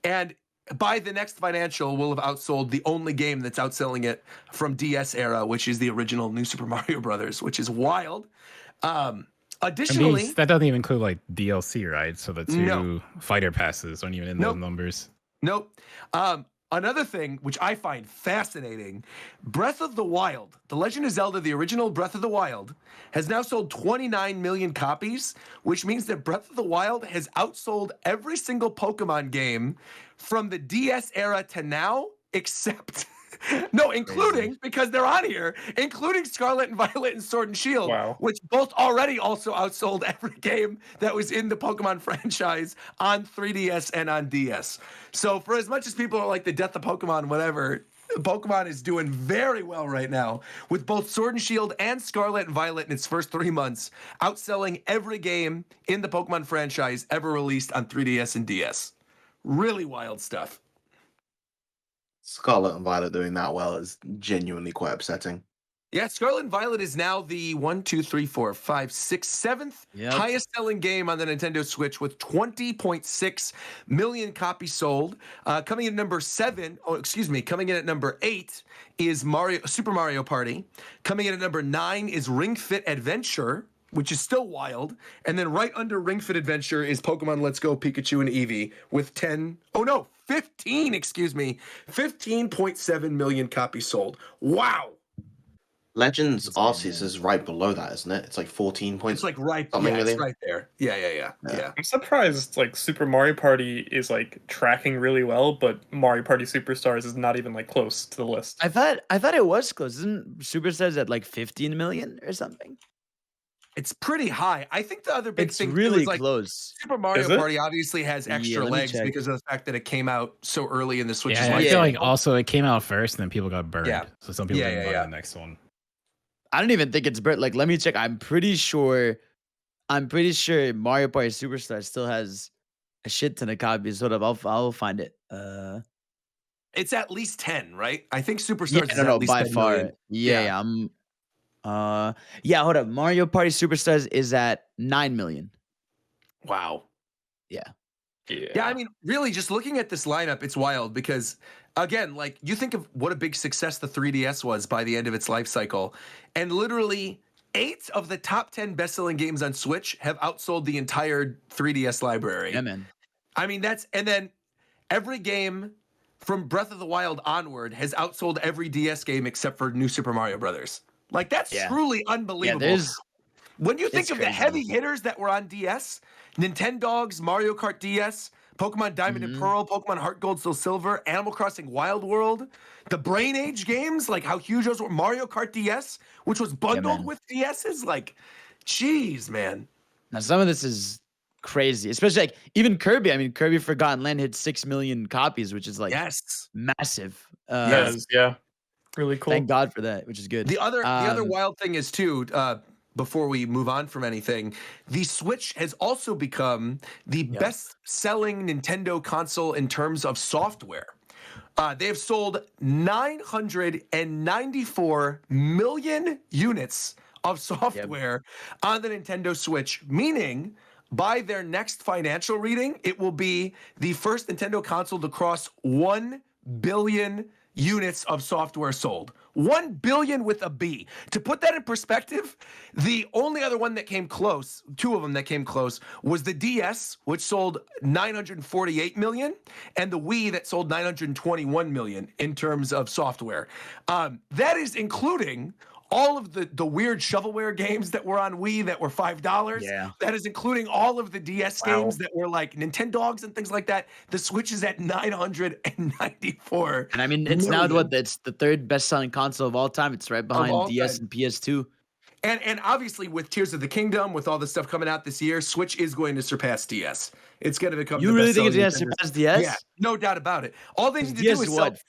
and by the next financial, will have outsold the only game that's outselling it from DS era, which is the original New Super Mario Brothers, which is wild. Additionally, that doesn't even include DLC, right? So the 2 fighter passes aren't even in those numbers. Nope. Another thing which I find fascinating, Breath of the Wild, The Legend of Zelda, the original Breath of the Wild, has now sold 29 million copies, which means that Breath of the Wild has outsold every single Pokemon game from the DS era to now, except No, including, because they're on here, including Scarlet and Violet and Sword and Shield, Wow. which both already also outsold every game that was in the Pokemon franchise on 3DS and on DS. So for as much as people are like the death of Pokemon, whatever, Pokemon is doing very well right now with both Sword and Shield and Scarlet and Violet in its first 3 months, outselling every game in the Pokemon franchise ever released on 3DS and DS. Really wild stuff. Scarlet and Violet doing that well is genuinely quite upsetting. Yeah, Scarlet and Violet is now the 7th Yep. highest selling game on the Nintendo Switch with 20.6 million copies sold. Coming in at number 8 is Super Mario Party. Coming in at number 9 is Ring Fit Adventure, which is still wild. And then right under Ring Fit Adventure is Pokemon Let's Go Pikachu and Eevee with 15.7 million copies sold. Wow. Legends Arceus is right below that, isn't it? It's like 14 points. It's like right, something yeah, it's million. right there. Yeah. I'm surprised like Super Mario Party is like tracking really well, but Mario Party Superstars is not even like close to the list. I thought it was close. Isn't Superstars at like 15 million or something? It's pretty high. I think the other big It's thing too really is like close. Super Mario Is it? Party obviously has extra let me legs check. because of the fact that it came out so early in the Switch's Yeah, I life feel like cycle. also it came out first, and then people got burned. Yeah. So some people Yeah, didn't yeah, buy yeah. the next one. I don't even think it's Bert. Like, let me check. I'm pretty sure Mario Party Superstar still has a shit ton of copies. Hold up, I'll find it. It's at least 10, right? I think Superstars Yeah, is at least by 10 far. million. Yeah, hold up. Mario Party Superstars is at 9 million. Wow. Yeah. Yeah, I mean, really, just looking at this lineup, it's wild because, again, like you think of what a big success the 3DS was by the end of its life cycle, and literally 8 of the top 10 best-selling games on Switch have outsold the entire 3DS library. Yeah, man. I mean, and then every game from Breath of the Wild onward has outsold every DS game except for New Super Mario Brothers. Like, that's Yeah. truly Yeah, unbelievable. When you think it's of the crazy. heavy hitters that were on DS, Nintendogs, Mario Kart DS, Pokemon Diamond and Pearl, Pokemon Heart Gold, Soul Silver, Animal Crossing Wild World, the Brain Age games, like how huge those were, Mario Kart DS, which was bundled man. with DSs, like, jeez, man. Now some of this is crazy, especially like even Kirby. I mean, Kirby Forgotten Land hit 6 million copies, which is like Yes. massive. Yeah. Really cool. Thank God for that, which is good. The other wild thing is too, before we move on from anything, the Switch has also become the best-selling Nintendo console in terms of software. They have sold 994 million units of software on the Nintendo Switch, meaning by their next financial reading, it will be the first Nintendo console to cross 1 billion units of software sold. 1 billion with a B. To put that in perspective, the only other one that came close, 2 of them that came close, was the DS, which sold 948 million, and the Wii that sold 921 million in terms of software. That is including all of the weird shovelware games that were on Wii that were $5. Yeah. That is including all of the DS games that were like Nintendogs and things like that. The Switch is at 994. And I mean, it's now million. it's the 3rd best-selling console of all time. It's right all behind DS time. and PS2. And obviously with Tears of the Kingdom, with all the stuff coming out this year, Switch is going to surpass DS. It's going to become You the really think it's best-selling gonna Nintendo- surpass DS? Yeah, no doubt about it. All they need to DS do is what? sell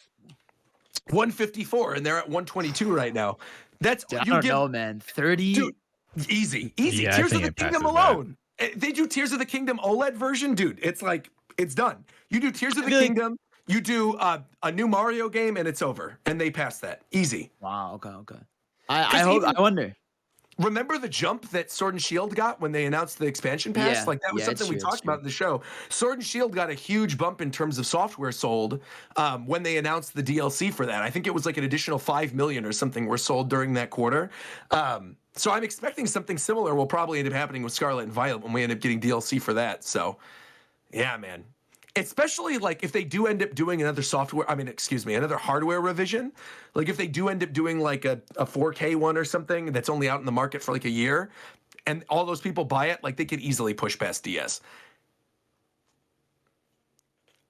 154, and they're at 122 right now. That's Dude, I don't know, man. 30. Dude, easy. Yeah, I Tears of think the it Kingdom passes that. alone. They do Tears of the Kingdom OLED version, dude. It's like it's done. You do Tears of the feel like- Kingdom. You do a new Mario game, and it's over. And they pass that easy. Wow. Okay. I wonder. Remember the jump that Sword and Shield got when they announced the expansion pass? Yeah. Like that was Yeah, something we it's talked true. about in the show. Sword and Shield got a huge bump in terms of software sold when they announced the DLC for that. I think it was like an additional 5 million or something were sold during that quarter. So I'm expecting something similar will probably end up happening with Scarlet and Violet when we end up getting DLC for that. So yeah, man. Especially like if they do end up doing another hardware revision. Like if they do end up doing like a 4K one or something that's only out in the market for like a year, and all those people buy it, like they could easily push past DS.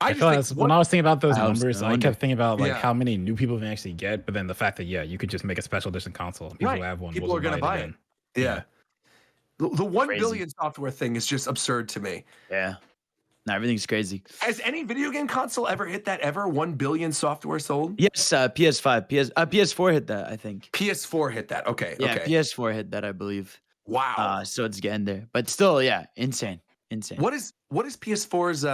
I feel like when I was thinking about those I numbers, I wonder. kept thinking about like Yeah. how many new people can actually get, but then the fact that you could just make a special edition console. People Right. who have one People will are gonna buy it. again. Yeah. The 1 Crazy. billion software thing is just absurd to me. Yeah. No, everything's crazy. Has any video game console ever hit that ever? 1 billion software sold? Yes, PS5, PS4 hit that, I think. PS4 hit that. Okay. Yeah, okay. PS4 hit that, I believe. Wow. So it's getting there, but still, yeah, insane. What is PS4's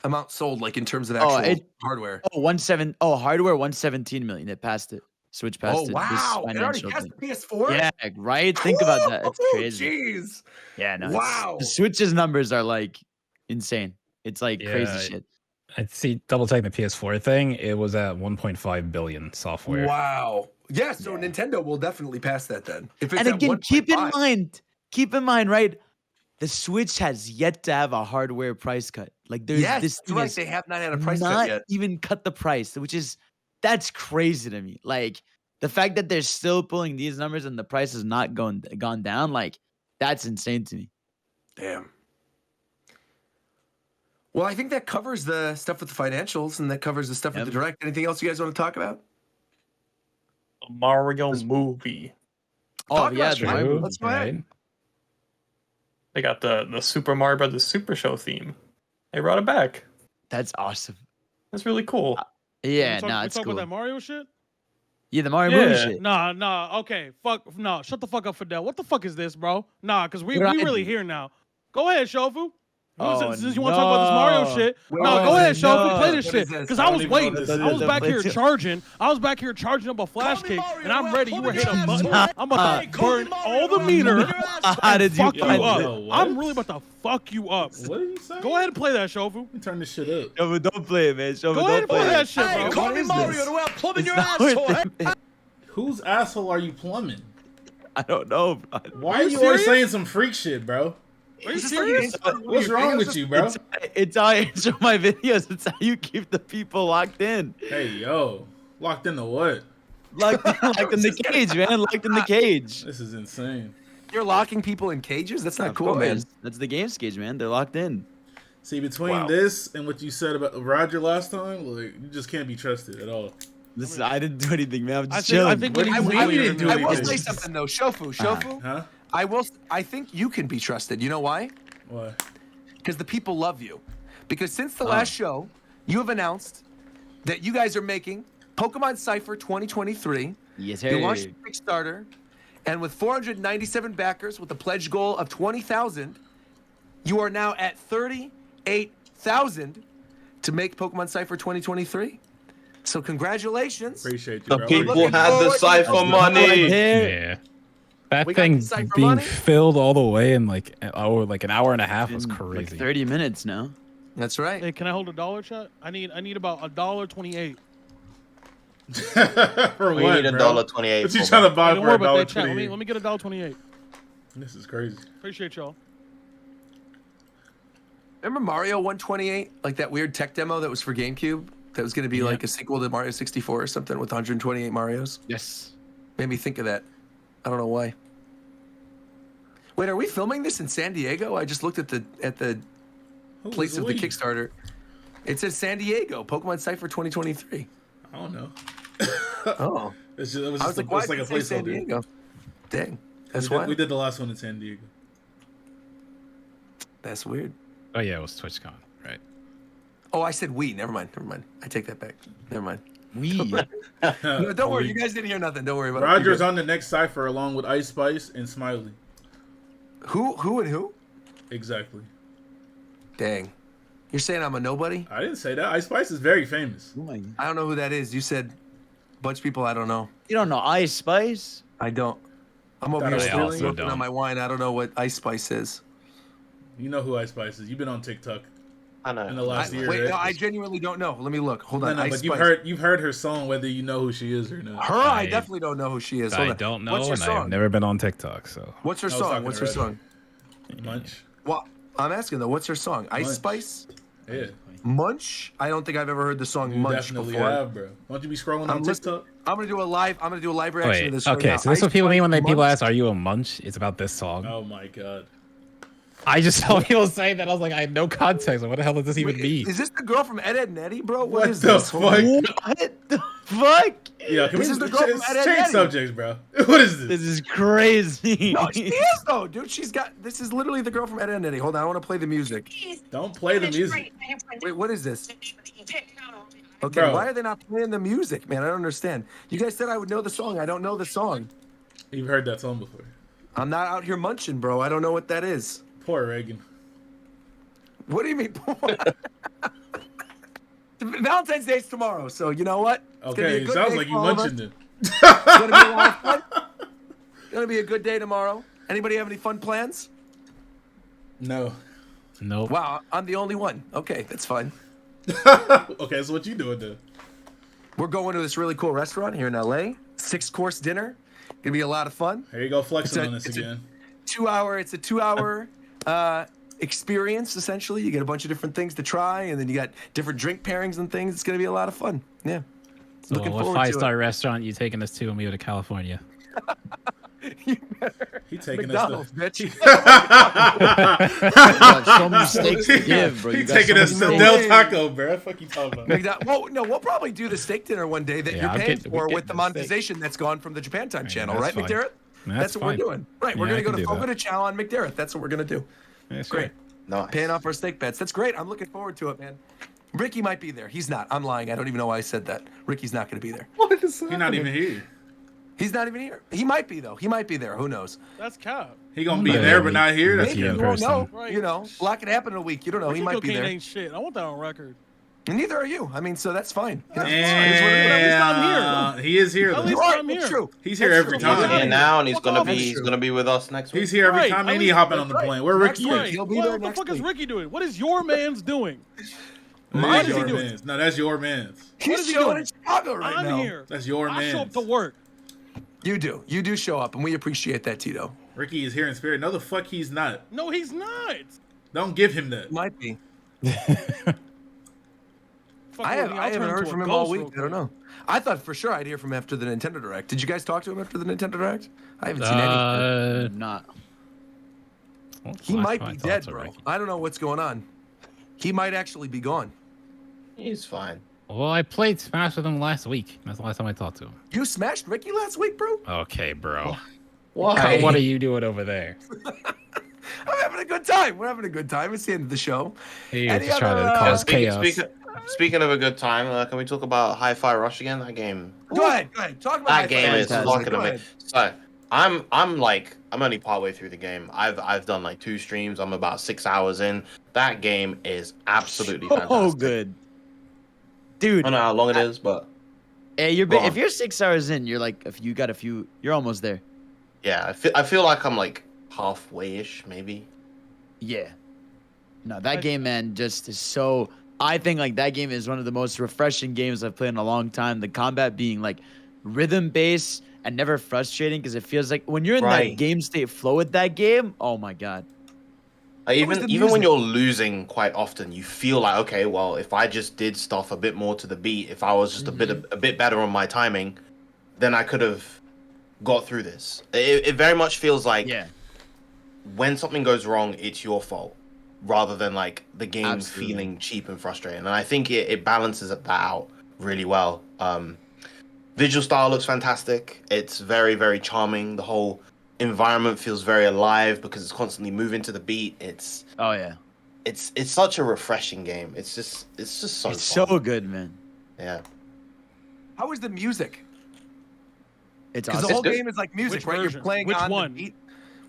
amount sold like in terms of actual hardware? Hardware 117 million. It passed it. Switch passed Oh it. wow! It already passed the PS4. Yeah, right. Think about that. It's crazy. Jeez. Yeah, no. Wow. The Switch's numbers are like insane. It's like crazy Yeah, shit. I see. Double check the PS4 thing. It was at 1.5 billion software. Wow. Yeah. So Nintendo will definitely pass that then. If it's And at again, keep in 1.5. mind, right? The Switch has yet to have a hardware price cut. Like there's Yes, this that's thing right. is They have not had a price cut not yet. even cut the price, that's crazy to me. Like the fact that they're still pulling these numbers and the price has not gone down, like that's insane to me. Damn. Well, I think that covers the stuff with the financials and that covers the stuff with the direct. Anything else you guys want to talk about? A Mario movie. Talk about the it. Mario Let's go ahead. They got the Super Mario Brothers Super Show theme. They brought it back. That's awesome. That's really cool. Yeah, we it's talk cool. about that Mario shit. Yeah, the Mario movie Yeah. shit. Nah. Okay, fuck. No, shut the fuck up, Fidel. What the fuck is this, bro? Nah, cause we What did I really do? here now. Go ahead, Shofu. Oh, Since you want to talk about this Mario shit, Wait, no, what go is ahead, it? Shofu. No. Play this What shit. is this? Because I I don't was even know waiting. what this I was is. back here charging. I was back here charging up a flash kick, and I'm ready. You were hitting a button. I'm about to burn all the meter. How did you Fuck you find up. it? Yo, what? I'm really about to fuck you up. What did you say? Go ahead and play that, Shofu. Let me turn this shit up. Yo, but don't play it, man. Show Go me, ahead don't and play play that it. shit, bro. What is this? It's not worth it, man. Whose asshole are you plumbing? I don't know, bro. Why are you always saying some freak shit, bro? Are you Is this serious? like an What's wrong with you, bro? It's how I intro my videos. It's how you keep the people locked in. Hey, yo. Locked into what? Locked in the cage, man. Locked in the cage. This is insane. You're locking people in cages? That's not Of cool, man. course. That's the game's cage, man. They're locked in. See, between Wow. this and what you said about Roger last time, like, you just can't be trusted at all. Listen, I didn't do anything, man. I'm just I chilling. think What we do you need mean to you didn't do I will anything? say something though, Shofu. Huh? I think you can be trusted. You know why? Why? Because the people love you. Because since the last show, you have announced that you guys are making Pokemon Cypher 2023. Yes, You sir. launched a Kickstarter, and with 497 backers with a pledge goal of 20,000, you are now at 38,000 to make Pokemon Cypher 2023. So congratulations. Appreciate you, The bro. people looking had the forward to cipher this. money. Yeah. That We got thing the Cypher being money? filled all the way in like an hour and a half was In, crazy. Like 30 minutes now. That's right. Hey, can I hold $1, chat? I need about $1.28. For We what, need bro? $1.28. What you for trying to that. buy Hey, don't for worry about that, chat. $1.28? Let me get $1.28. This is crazy. Appreciate y'all. Remember Mario 128? Like that weird tech demo that was for GameCube? That was going to be like a sequel to Mario 64 or something with 128 Marios? Yes. Made me think of that. I don't know why. Wait, are we filming this in San Diego? I just looked at the Who place is of the we? Kickstarter. It says San Diego, Pokemon Cypher 2023. I don't know. Oh. It's just, it was I just was like, why it's like a did it say San placeholder. Diego? Dang. That's we why. did the last one in San Diego. That's weird. Oh yeah, it was TwitchCon, right? Oh, I said we. Never mind. I take that back. Never mind. We. No, don't worry. You guys didn't hear nothing. Don't worry about it. Roger's You're on the next cipher along with Ice Spice and Smiley. good. Who and who? Exactly. Dang. You're saying I'm a nobody? I didn't say that. Ice Spice is very famous. Oh my. I don't know who that is. You said a bunch of people I don't know. You don't know Ice Spice? I don't. I'm over I here also still working don't. on my wine. I don't know what Ice Spice is. You know who Ice Spice is. You've been on TikTok I in the know. last year. Wait, right? no, I genuinely don't know. Let me look. Hold No, on. no, Ice but you've Spice. heard her song, whether you know who she is or not. Her, I I- definitely don't know who she is. Hold I on. don't know, What's her and song? I've never been on TikTok, so What's her I was song? talking What's to her Reggie. song? Munch. Well, I'm asking though. What's her song? Ice Munch. Spice? Yeah, Munch? I don't think I've ever heard the song you Munch definitely before. have, bro. Why don't you be scrolling I'm on listening. TikTok? I'm gonna do a live reaction wait. to this. right Okay, now. so this is Ice what people Spice, mean when people Munch? ask, "Are you a munch?" It's about this song. Oh my god. I just saw people saying that. I was like, I had no context. What the hell does this even mean? Is this the girl from Ed, Edd n Eddy, bro? What is the this? fuck? What the fuck? Yeah, can we This is just the girl from Ed, Edd n change Eddy. subjects, bro? What is this? This is crazy. No, she is though, dude. This is literally the girl from Ed, Edd n Eddy. Hold on, I want to play the music. Don't play the music. Wait, what is this? Okay, Bro. why are they not playing the music, man? I don't understand. You guys said I would know the song. I don't know the song. You've heard that song before. I'm not out here munching, bro. I don't know what that is. Poor Reagan. What do you mean? Valentine's Day's tomorrow, so you know what? It's gonna be a Okay, good sounds day like you for all of us. munching then. It's gonna be a lot of fun. It's gonna be a good day tomorrow. Anybody have any fun plans? No. Nope. Wow, I'm the only one. Okay, that's fine. Okay, so what you doing then? We're going to this really cool restaurant here in LA. 6-course dinner. Gonna be a lot of fun. Here you go flexing on this It's again. It's a 2-hour experience essentially. You get a bunch of different things to try, and then you got different drink pairings and things. It's gonna be a lot of fun. Yeah. So Looking what forward to 5-star restaurant you taking us to when we go to California? You better. He taking McDonald's, us bitch. So many steaks to give, bro. He You got taking so us to many Del steaks. Taco, bro. Fuck you talking about? Well, no, we'll probably do the steak dinner one day that Yeah, you're I'll paying get- for we with get the the steak. monetization that's gone from the Japan Time channel, that's right, fine. McDarrett? That's what fine. we're doing. Right, we're Yeah, I gonna go can to do Fogo that. de Chao on McDarrett. That's what we're gonna do. That's Great. right. Nice. Paying off our steak bets. That's great. I'm looking forward to it, man. Ricky might be there. He's not. I'm lying. I don't even know why I said that. Ricky's not gonna be there. What is He's not even here. He's not even here. He might be though. He might be there. Who knows? That's cap. He gonna be Yeah, there but maybe. not here. That's Maybe. you in You won't know. person. Right. You know, a lot can happen in a week. You don't know. He Ricky might be cocaine there. ain't shit. I want that on record. And neither are you. I mean, so that's fine. You know, it's fine. It's what it is. At least I'm Yeah, he is here. At though. least You are. I'm It's here. true. He's here That's every true. He's time. here now, and he's Fuck gonna off. be he's gonna be with us next week. He's here every Right, time at any least- hopping on the right. plane. Where Next Ricky week, is? he'll be What there the next fuck is week. Ricky doing? What is your man's doing? That What is is he your doing? man's. No, that's your man's. He's is he chilling doing? in Chicago right I'm now. here. That's your I show up man's. to work. You do. You do show up, and we appreciate that, Tito. Ricky is here in spirit. No, the fuck he's not. No, he's not. Don't give him that. Might be. Fuck I with me, I'll haven't turn heard into a from him all ghost week. real I don't quick. know. I thought for sure I'd hear from him after the Nintendo Direct. Did you guys talk to him after the Nintendo Direct? I haven't seen anything. Not. He might be dead, bro. I don't know what's going on. He might actually be gone. He's fine. Well, I played Smash with him last week. That's the last time I talked to him. You smashed Ricky last week, bro? Okay, bro. Why? What are you doing over there? I'm having a good time. We're having a good time. It's the end of the show. You're Any just trying other, to cause Speaking, chaos. speaking of a good time, can we talk about Hi-Fi Rush again? That game. Go ahead. Go ahead. Talk about That Hi-Fi game is Rush. locking Go me. ahead. So I'm only partway through the game. I've done like 2 streams. I'm about 6 hours in. That game is absolutely fantastic. Oh, good. Dude, I don't know how long it is, but hey, Go on. if you're 6 hours in, you're like, if you got a few, you're almost there. yeah, I feel like I'm like halfway-ish, maybe. Yeah. No, that game, man, just is so. I think like that game is one of the most refreshing games I've played in a long time. The combat being like rhythm based and never frustrating because it feels like when you're in that Right. game state flow with that game, oh my god. Like, was even the even when music? you're losing quite often, you feel like, okay, well, if I just did stuff a bit more to the beat, if I was just a bit better on my timing, then I could have got through this. It very much feels like Yeah. when something goes wrong, it's your fault, rather than like the game Absolutely. feeling cheap and frustrating. And I think it balances that out really well. Visual style looks fantastic. It's very, very charming. The whole environment feels very alive because it's constantly moving to the beat. It's Oh yeah. such a refreshing game. It's just so It's fun. so good, man. Yeah. How is the music? It's Because awesome. the whole good. game is like music, Which right? version? You're playing Which on one? the beat.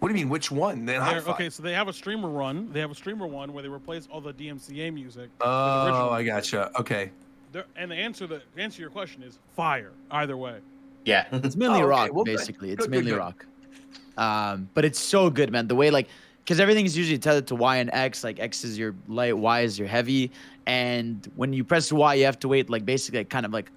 What do you mean? Which one? Then They're- Hi-Fi. okay, so they have a streamer run. They have a streamer one where they replace all the DMCA music. with Oh, original I music. gotcha. Okay. And the answer to your question is fire. Either way. Yeah. It's mainly Oh, okay. rock, Well, good. basically. It's Good, good, mainly good. rock. But it's so good, man. The way, like, because everything is usually tethered to Y and X. Like, X is your light, Y is your heavy. And when you press Y, you have to wait, like, basically, like, kind of like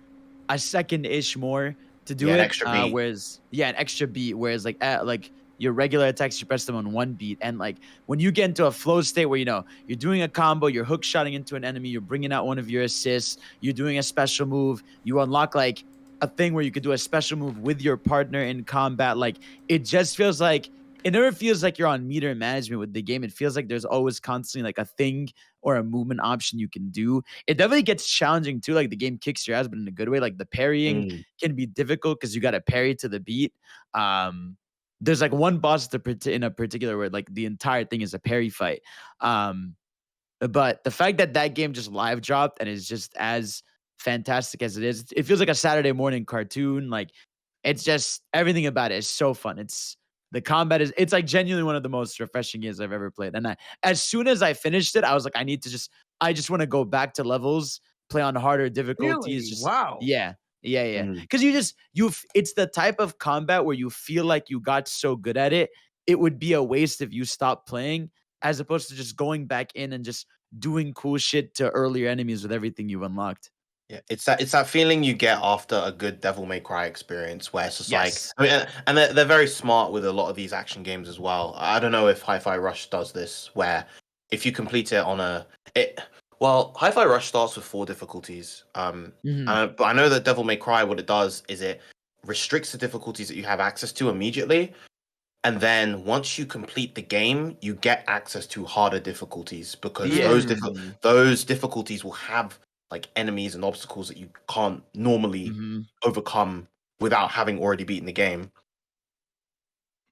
a second-ish more to do Yeah, it. an extra beat. Whereas, yeah, an extra beat. Whereas, like your regular attacks, you press them on one beat. And, like, when you get into a flow state where, you know, you're doing a combo, you're hook shotting into an enemy, you're bringing out one of your assists, you're doing a special move, you unlock, like, a thing where you could do a special move with your partner in combat. Like, it just feels like it never feels like you're on meter management with the game. It feels like there's always constantly like a thing or a movement option you can do. It definitely gets challenging too. Like the game kicks your ass, but in a good way. Like the parrying can be difficult because you got to parry to the beat. There's like one boss in a particular where like the entire thing is a parry fight. But the fact that that game just live dropped and is just as fantastic as it is, it feels like a Saturday morning cartoon. Like it's just everything about it is so fun. The combat it's like genuinely one of the most refreshing games I've ever played. And as soon as I finished it, I was like, I just want to go back to levels, play on harder difficulties. Really? Wow. Yeah. Because it's the type of combat where you feel like you got so good at it, it would be a waste if you stopped playing, as opposed to just going back in and just doing cool shit to earlier enemies with everything you've unlocked. Yeah, it's that feeling you get after a good Devil May Cry experience, where it's just like, I mean, and they're very smart with a lot of these action games as well. I don't know if Hi-Fi Rush does this, where if you complete it on Hi-Fi Rush starts with 4 difficulties. But I know that Devil May Cry, what it does is it restricts the difficulties that you have access to immediately, and then once you complete the game, you get access to harder difficulties, because those difficulties will have like enemies and obstacles that you can't normally overcome without having already beaten the game.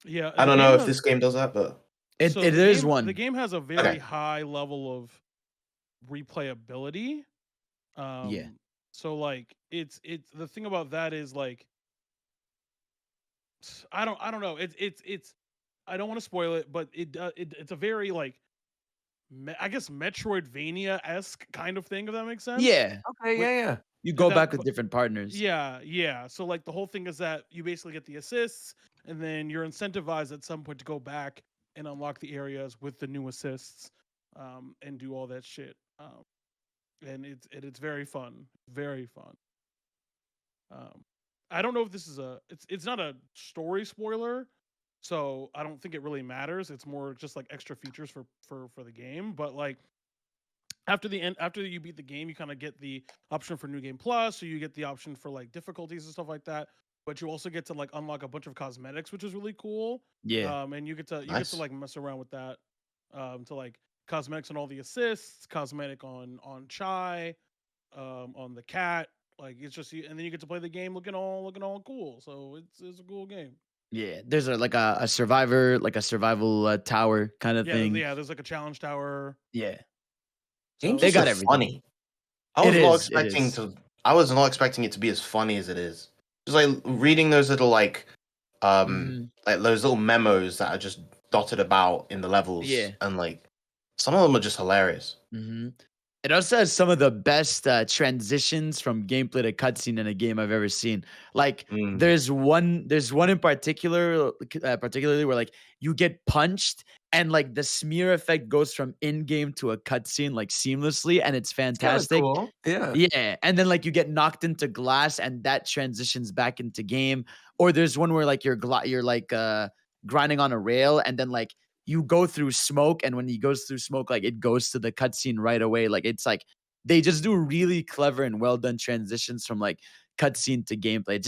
Yeah, I don't know if this game does that, but there's one. The game has a very high level of replayability. So like it's the thing about that is like I don't know. It's I don't want to spoil it, but it's a very like I guess Metroidvania-esque kind of thing, if that makes sense. Yeah. Okay. Yeah. You go back with different partners. Yeah. So like the whole thing is that you basically get the assists, and then you're incentivized at some point to go back and unlock the areas with the new assists, and do all that shit. And it's very fun, very fun. I don't know if this is it's not a story spoiler, so I don't think it really matters. It's more just like extra features for the game. But like after you beat the game, you kind of get the option for New Game Plus, so you get the option for like difficulties and stuff like that. But you also get to like unlock a bunch of cosmetics, which is really cool. Yeah. And you get to like mess around with that. To like cosmetics on all the assists, cosmetic on Chai, on the cat. Like it's just, and then you get to play the game looking all cool. So it's a cool game. Yeah, there's a survivor, like a survival tower kind of thing. Yeah, there's like a challenge tower. Yeah, they got everything. Funny. I was not expecting it to be as funny as it is. Just like reading those little like those little memos that are just dotted about in the levels. Yeah, and like some of them are just hilarious. It also has some of the best transitions from gameplay to cutscene in a game I've ever seen. Like there's one in particularly where like you get punched and like the smear effect goes from in-game to a cutscene like seamlessly, and it's fantastic. Cool. Yeah. And then like you get knocked into glass and that transitions back into game. Or there's one where like you're like grinding on a rail, and then like you go through smoke, and when he goes through smoke, like it goes to the cutscene right away. Like it's like they just do really clever and well done transitions from like cutscene to gameplay.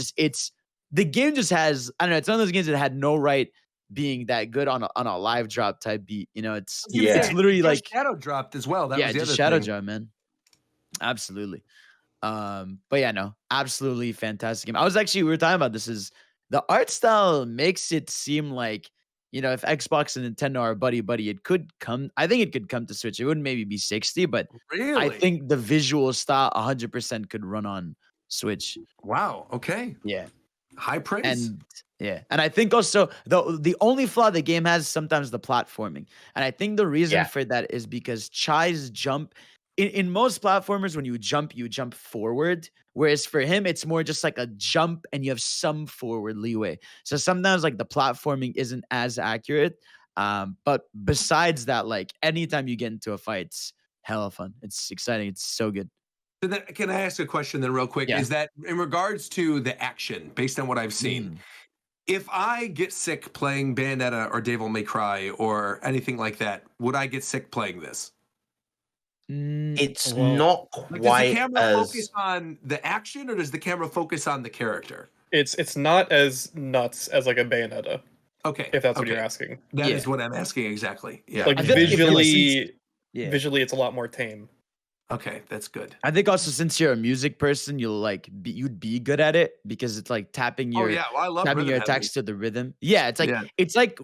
The game just has, I don't know, it's one of those games that had no right being that good on a live drop type beat. You know, it's literally like shadow dropped as well. That was the other shadow thing. drop, man. Absolutely. But yeah, no, absolutely fantastic game. We were talking about this, is the art style makes it seem like, you know, if Xbox and Nintendo are buddy, I think it could come to Switch. It wouldn't maybe be 60, but really? I think the visual style 100% could run on Switch. Wow. Okay. Yeah. High praise. And I think also the only flaw the game has sometimes the platforming. And I think the reason for that is because Chai's jump, in most platformers, when you jump forward. Whereas for him, it's more just like a jump and you have some forward leeway. So sometimes like the platforming isn't as accurate. But besides that, like anytime you get into a fight, it's hella fun. It's exciting. It's so good. So then, can I ask a question then real quick? Yeah. Is that in regards to the action, based on what I've seen, if I get sick playing Bayonetta or Devil May Cry or anything like that, would I get sick playing this? It's not quite does the camera focus on the action, or does the camera focus on the character? It's not as nuts as like a Bayonetta. Okay. If that's what okay. you're asking. That is Yeah. what I'm asking exactly. Yeah. Like I feel like if you're- visually, Yeah. visually, it's a lot more tame. Okay, that's good. I think also since you're a music person, you'll like you'd be good at it because it's like tapping Oh your yeah, well, I love tapping rhythm your heavy. attacks to the rhythm. Yeah, it's like Yeah. it's like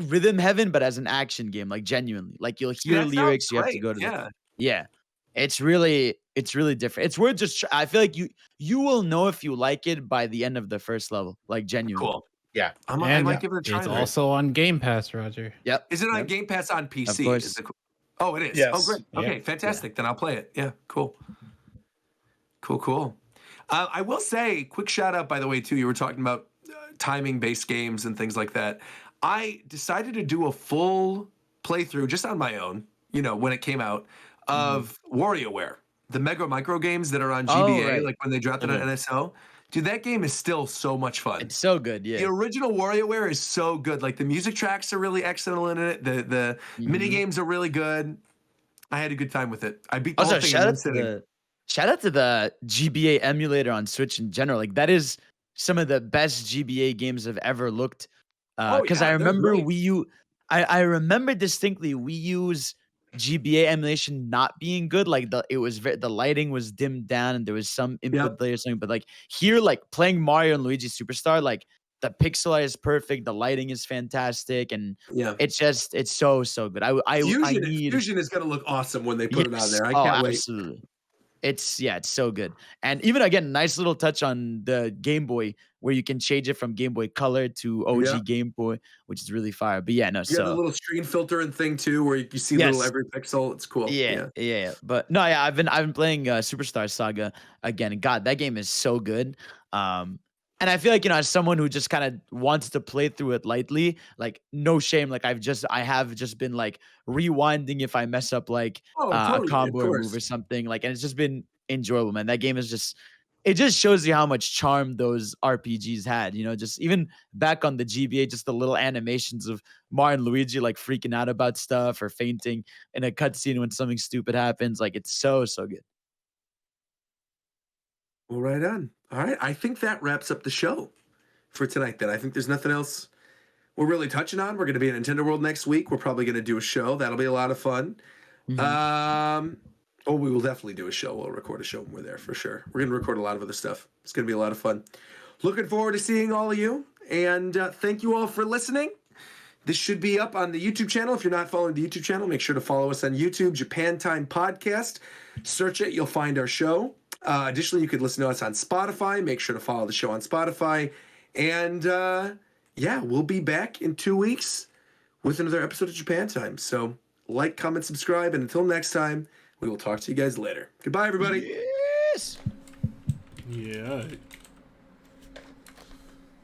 Rhythm Heaven, but as an action game, like genuinely. Like you'll See, hear that sounds lyrics, you have to great, go to yeah. yeah. It's really different. It's worth just I feel like you will know if you like it by the end of the first level, like genuinely. Cool. Yeah. I And might give it a try. it's then. also on Game Pass, Roger. Yep. Is it on Yep. Game Pass on PC? course. Is it cool? Oh, it is. Yes. Oh, great. Yeah. Okay, fantastic. Then I'll play it. Yeah, cool. Cool. I will say, quick shout out, by the way, too. You were talking about timing-based games and things like that. I decided to do a full playthrough just on my own, when it came out, of WarioWare, the Mega Micro games that are on GBA, right. like when they dropped it on NSO. Dude, that game is still so much fun. It's so good, yeah. The original WarioWare is so good. Like the music tracks are really excellent in it. The mini games are really good. I had a good time with it. I beat the Also, whole thing in one sitting. shout out to the GBA emulator on Switch in general. Like that is some of the best GBA games I've ever looked. Because I they're remember great. I remember distinctly Wii U's GBA emulation not being good. Like the lighting was dimmed down and there was some input delay or something. But like here, like playing Mario and Luigi Superstar, like the pixel art is perfect, the lighting is fantastic, and it's so good. I need Fusion is gonna look awesome when they put it on there. I can't wait. Absolutely. It's so good. And even again, nice little touch on the Game Boy where you can change it from Game Boy Color to OG Game Boy, which is really fire. But yeah, no, You have the little screen filter and thing too, where you see little every pixel. It's cool. Yeah. But no, yeah, I've been playing Superstar Saga again. And God, that game is so good. And I feel like, as someone who just kind of wants to play through it lightly, like no shame. Like I have just been like rewinding if I mess up like a combo or move or something. Like, and it's just been enjoyable, man. That game is it just shows you how much charm those RPGs had, just even back on the GBA, just the little animations of Mario and Luigi like freaking out about stuff or fainting in a cutscene when something stupid happens. Like it's so good. Well, right on. All right. I think that wraps up the show for tonight then. I think there's nothing else we're really touching on. We're going to be at Nintendo World next week. We're probably going to do a show. That'll be a lot of fun. We will definitely do a show. We'll record a show when we're there for sure. We're going to record a lot of other stuff. It's going to be a lot of fun. Looking forward to seeing all of you. And thank you all for listening. This should be up on the YouTube channel. If you're not following the YouTube channel, make sure to follow us on YouTube, Japan Time Podcast. Search it. You'll find our show. Additionally, you could listen to us on Spotify. Make sure to follow the show on Spotify. And we'll be back in 2 weeks with another episode of Japan Time. So like, comment, subscribe. And until next time, we will talk to you guys later. Goodbye, everybody. Yes. Yeah.